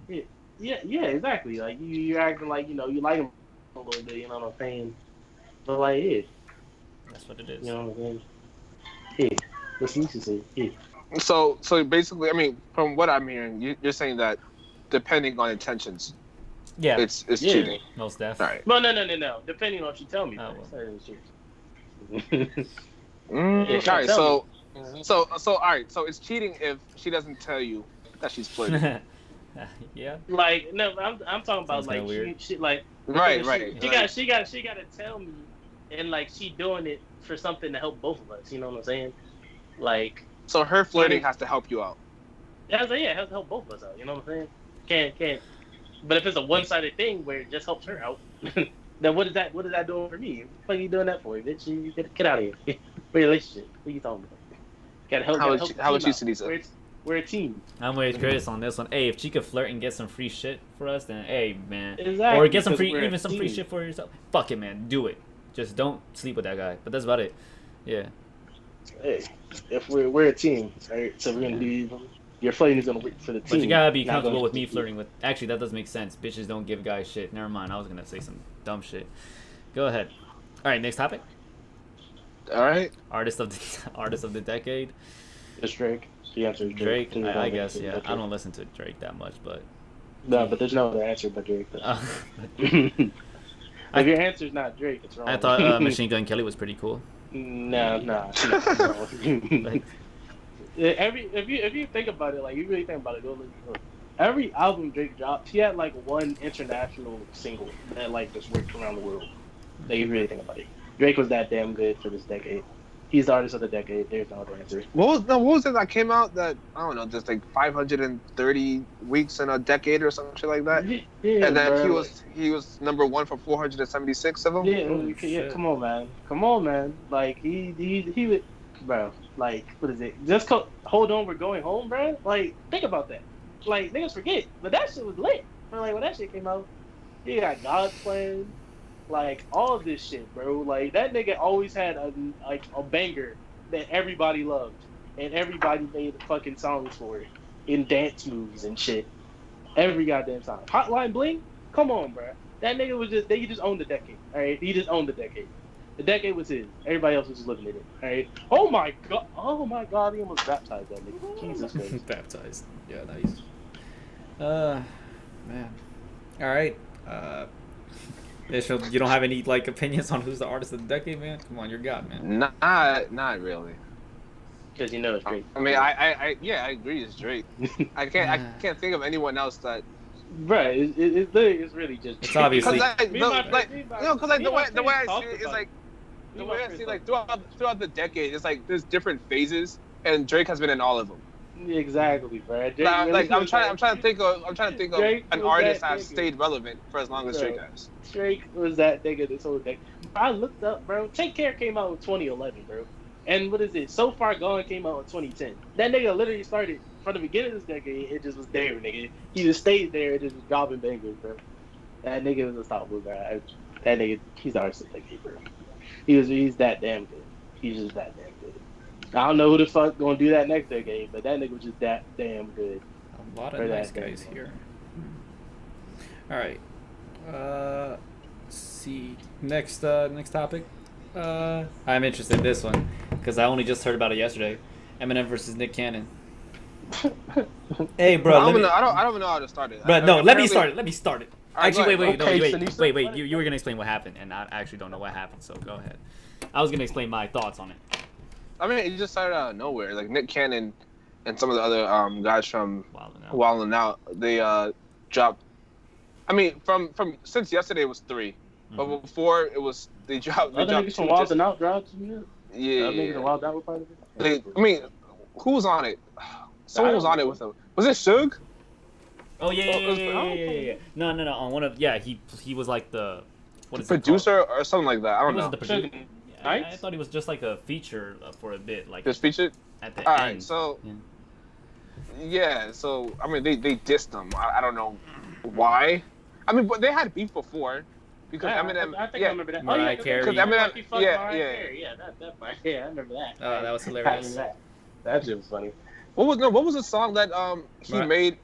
Yeah, exactly. Like, you're acting like, you know, you like them a little bit, you know what I'm saying? But, like, yeah, That's what it is. you know what I'm saying? Yeah, what's Nisha say? Yeah. So basically, I mean, from what I'm hearing, you're saying that depending on intentions, Yeah, it's Yeah. cheating. most All definitely. right. Well, no. Depending on what you tell me. Oh, That's Mm, Yeah, all right. tell So all right. So it's cheating if she doesn't tell you that she's flirting. Yeah. Like, no, I'm talking about Sounds like kinda weird. she like Right. she got to tell me, and like she doing it for something to help both of us. You know what I'm saying? Like, So her flirting has to help you out. it has to help both of us out. You know what I'm saying? Can't. But if it's a one-sided thing where it just helps her out, then what is that doing for me? What are you doing that for, bitch? You get out of here. Relationship. What are you talking about? Gotta help. How would you see these? We're a team. I'm with Chris on this one. Hey, if she could flirt and get some free shit for us, then hey, man. Exactly. Or get some because free, we're a even some free team. shit for yourself. Fuck it, man. Do it. Just don't sleep with that guy. But that's about it. Yeah. Hey, if we're a team, right? So we're gonna be. Your flirting is gonna work for the team. But you gotta be not comfortable gonna- with me flirting with. Actually, that does make sense. Bitches don't give guys shit. Never mind. I was gonna say some dumb shit. Go ahead. All right, next topic. All right. Artist of the decade. It's Drake. The answer is Drake. Drake. I guess. Yeah. I don't listen to Drake that much, but. No, but there's no other answer but Drake. If your answer is not Drake, it's wrong. I thought Machine Gun Kelly was pretty cool. No. Like, If you think about it, like you really think about it, go look. Every album Drake dropped, he had like one international single that like just worked around the world. Like you really think about it, Drake was that damn good for this decade. He's the artist of the decade. There's no other answer. What was it that came out that I don't know, just like 530 weeks in a decade or some shit like that? Yeah, And then bro. he was number one for 476 of them. Yeah, shit. come on, man. Like he would, bro. Like what is it? Just hold on, we're going home, bro. Like think about that. Like niggas forget, but that shit was lit. But like when that shit came out, he got God's Plan, like all of this shit, bro. Like that nigga always had a banger that everybody loved, and everybody made fucking songs for it in dance moves and shit. Every goddamn song. Hotline Bling, come on, bro. That nigga was he just owned the decade. All right, he just owned the decade. The decade was his. Everybody else was just looking at it. All right. Oh my god, he almost baptized that nigga. Jesus Christ. Baptized. Yeah, nice. Man. All right. You don't have any like opinions on who's the artist of the decade, man? Come on, you're God, man. Not really. Because you know it's Drake. I mean, I agree. It's Drake. I can't think of anyone else that Right, it's really just. It's obviously because the way I see it is like the way I see like throughout the decade, it's like there's different phases, and Drake has been in all of them. Exactly, bro. I'm trying to think of an artist that has stayed relevant for as long as Drake has. Drake was that nigga this whole decade. I looked up, bro. Take Care came out in 2011, bro. And what is it? So Far Gone came out in 2010. That nigga literally started from the beginning of this decade. It just was there, nigga. He just stayed there and just was dropping bangers, bro. That nigga was unstoppable, bro. That nigga, he's the artist of the decade, bro. He's that damn good. He's just that damn good. I don't know who the fuck gonna do that next decade, but that nigga was just that damn good. A lot of nice guys here. All right. Let's see. Next topic. I'm interested in this one because I only just heard about it yesterday. Eminem versus Nick Cannon. Hey, bro. I don't even know how to start it. But no, let me start it. Actually, Okay, wait. You were gonna explain what happened, and I actually don't know what happened. So go ahead. I was gonna explain my thoughts on it. I mean, it just started out of nowhere. Like Nick Cannon and some of the other guys from Wild 'N Out, they dropped. I mean, from since yesterday it was 3, but before it was they dropped. Other niggas from Wild 'N Out dropped. Yeah. Other niggas from Wild 'N Out were part of it. I mean, who was on it? Someone was on it with them. Was it Suge? Oh yeah. No. On one of he was like the producer or something like that. I don't know. The producer. I thought he was just like a feature for a bit, like just featured at the all end. Right, so so I mean they dissed them. I don't know why. I mean, but they had beef before because Eminem. I think I remember that. Mariah Carey. Because Eminem. I remember that. Oh, that was hilarious. That shit was funny. What was the song that he made?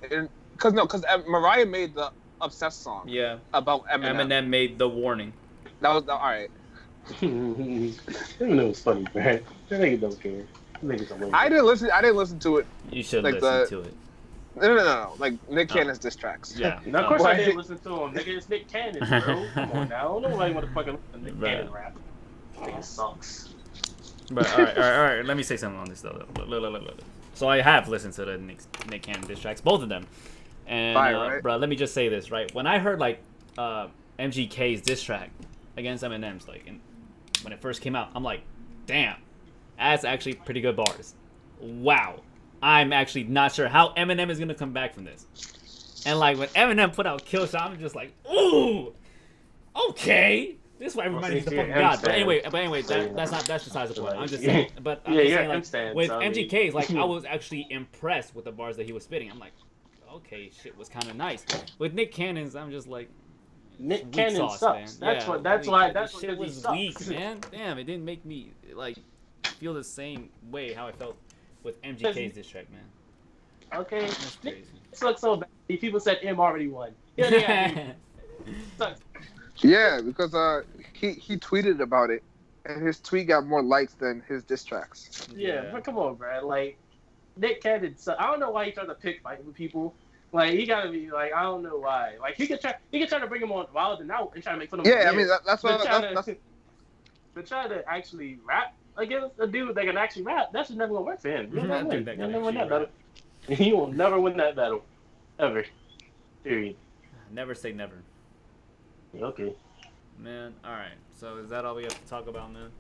Because Mariah made the Obsessed song. Yeah. About Eminem. Eminem made The Warning. That was all right. Eminem was funny, man. That nigga don't care. I didn't listen to it. You should listen to it. No. Like Nick Cannon's diss tracks. Yeah. Now, of course I didn't listen to him. Nigga, it's Nick Cannon, bro. Come on now. I don't know why you want to fucking Nick Cannon rap. Nigga sucks. But all right. Let me say something on this though. So I have listened to the Nick Cannon diss tracks, both of them. And right? bro, let me just say this, right? When I heard like MGK's diss track against Eminem's, like when it first came out, I'm like, damn, that's actually pretty good bars. Wow. I'm actually not sure how Eminem is gonna come back from this. And like when Eminem put out Kill Shot, I'm just like, ooh, okay. This is why everybody needs to fucking God. But anyway, that's besides the point. I'm just saying. But I'm just saying, like, with MGK's, like I was actually impressed with the bars that he was spitting. I'm like, okay, shit was kind of nice. With Nick Cannon's, I'm just like, Nick Cannon sucks. Man. That's why shit was weak, man. Damn, it didn't make me like feel the same way how I felt with MGK's diss track, man. Okay, that's crazy. It sucks so bad. People said M already won. Yeah, sucks. Yeah, because he tweeted about it, and his tweet got more likes than his diss tracks. Yeah, but come on, bro. Like Nick Cannon, I don't know why he tries to pick fight with people. Like he gotta be like, I don't know why. Like he could try to bring him on Wild 'N Out and try to make fun of him. Yeah, I mean that's what. But trying to actually rap against a dude that can actually rap, that's just never gonna work for him. He'll never win. He'll never win that battle. He will never win that battle, ever. Period. Never say never. Okay. Man, all right. So is that all we have to talk about, man?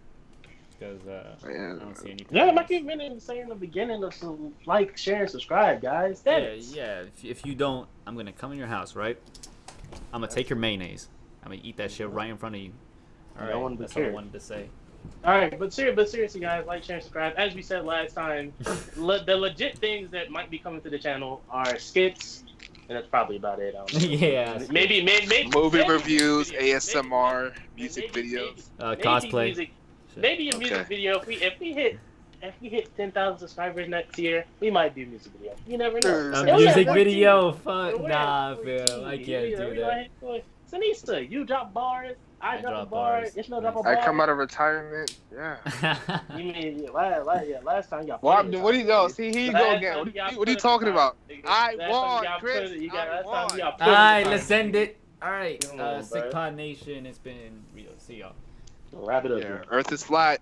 Because I don't see anything. Yeah, like you've been saying in the beginning of some like, share, and subscribe, guys. Yeah. If you don't, I'm gonna come in your house, right? I'm gonna take your mayonnaise. I'm gonna eat that shit right in front of you. All right. That's all I wanted to say. All right, but seriously, guys, like, share, and subscribe. As we said last time, the legit things that might be coming to the channel are skits. And that's probably about it. I don't know. Yeah. Maybe movie reviews, ASMR, music videos, cosplay. Maybe a music video. If we hit 10,000 subscribers next year, we might do a music video. You never know. A music video? Fuck nah, Phil. I can't do that. Sanista, you drop bars. I drop a bar. Ishmael drop a bar. I come out of retirement. Yeah. You mean last time you got. What do you know? See, here you go again. What are you talking about? I won, Chris. All right, let's end it. All right, Sick Pod Nation. It's been real. See y'all. Wrap it up. Yeah, Earth is flat.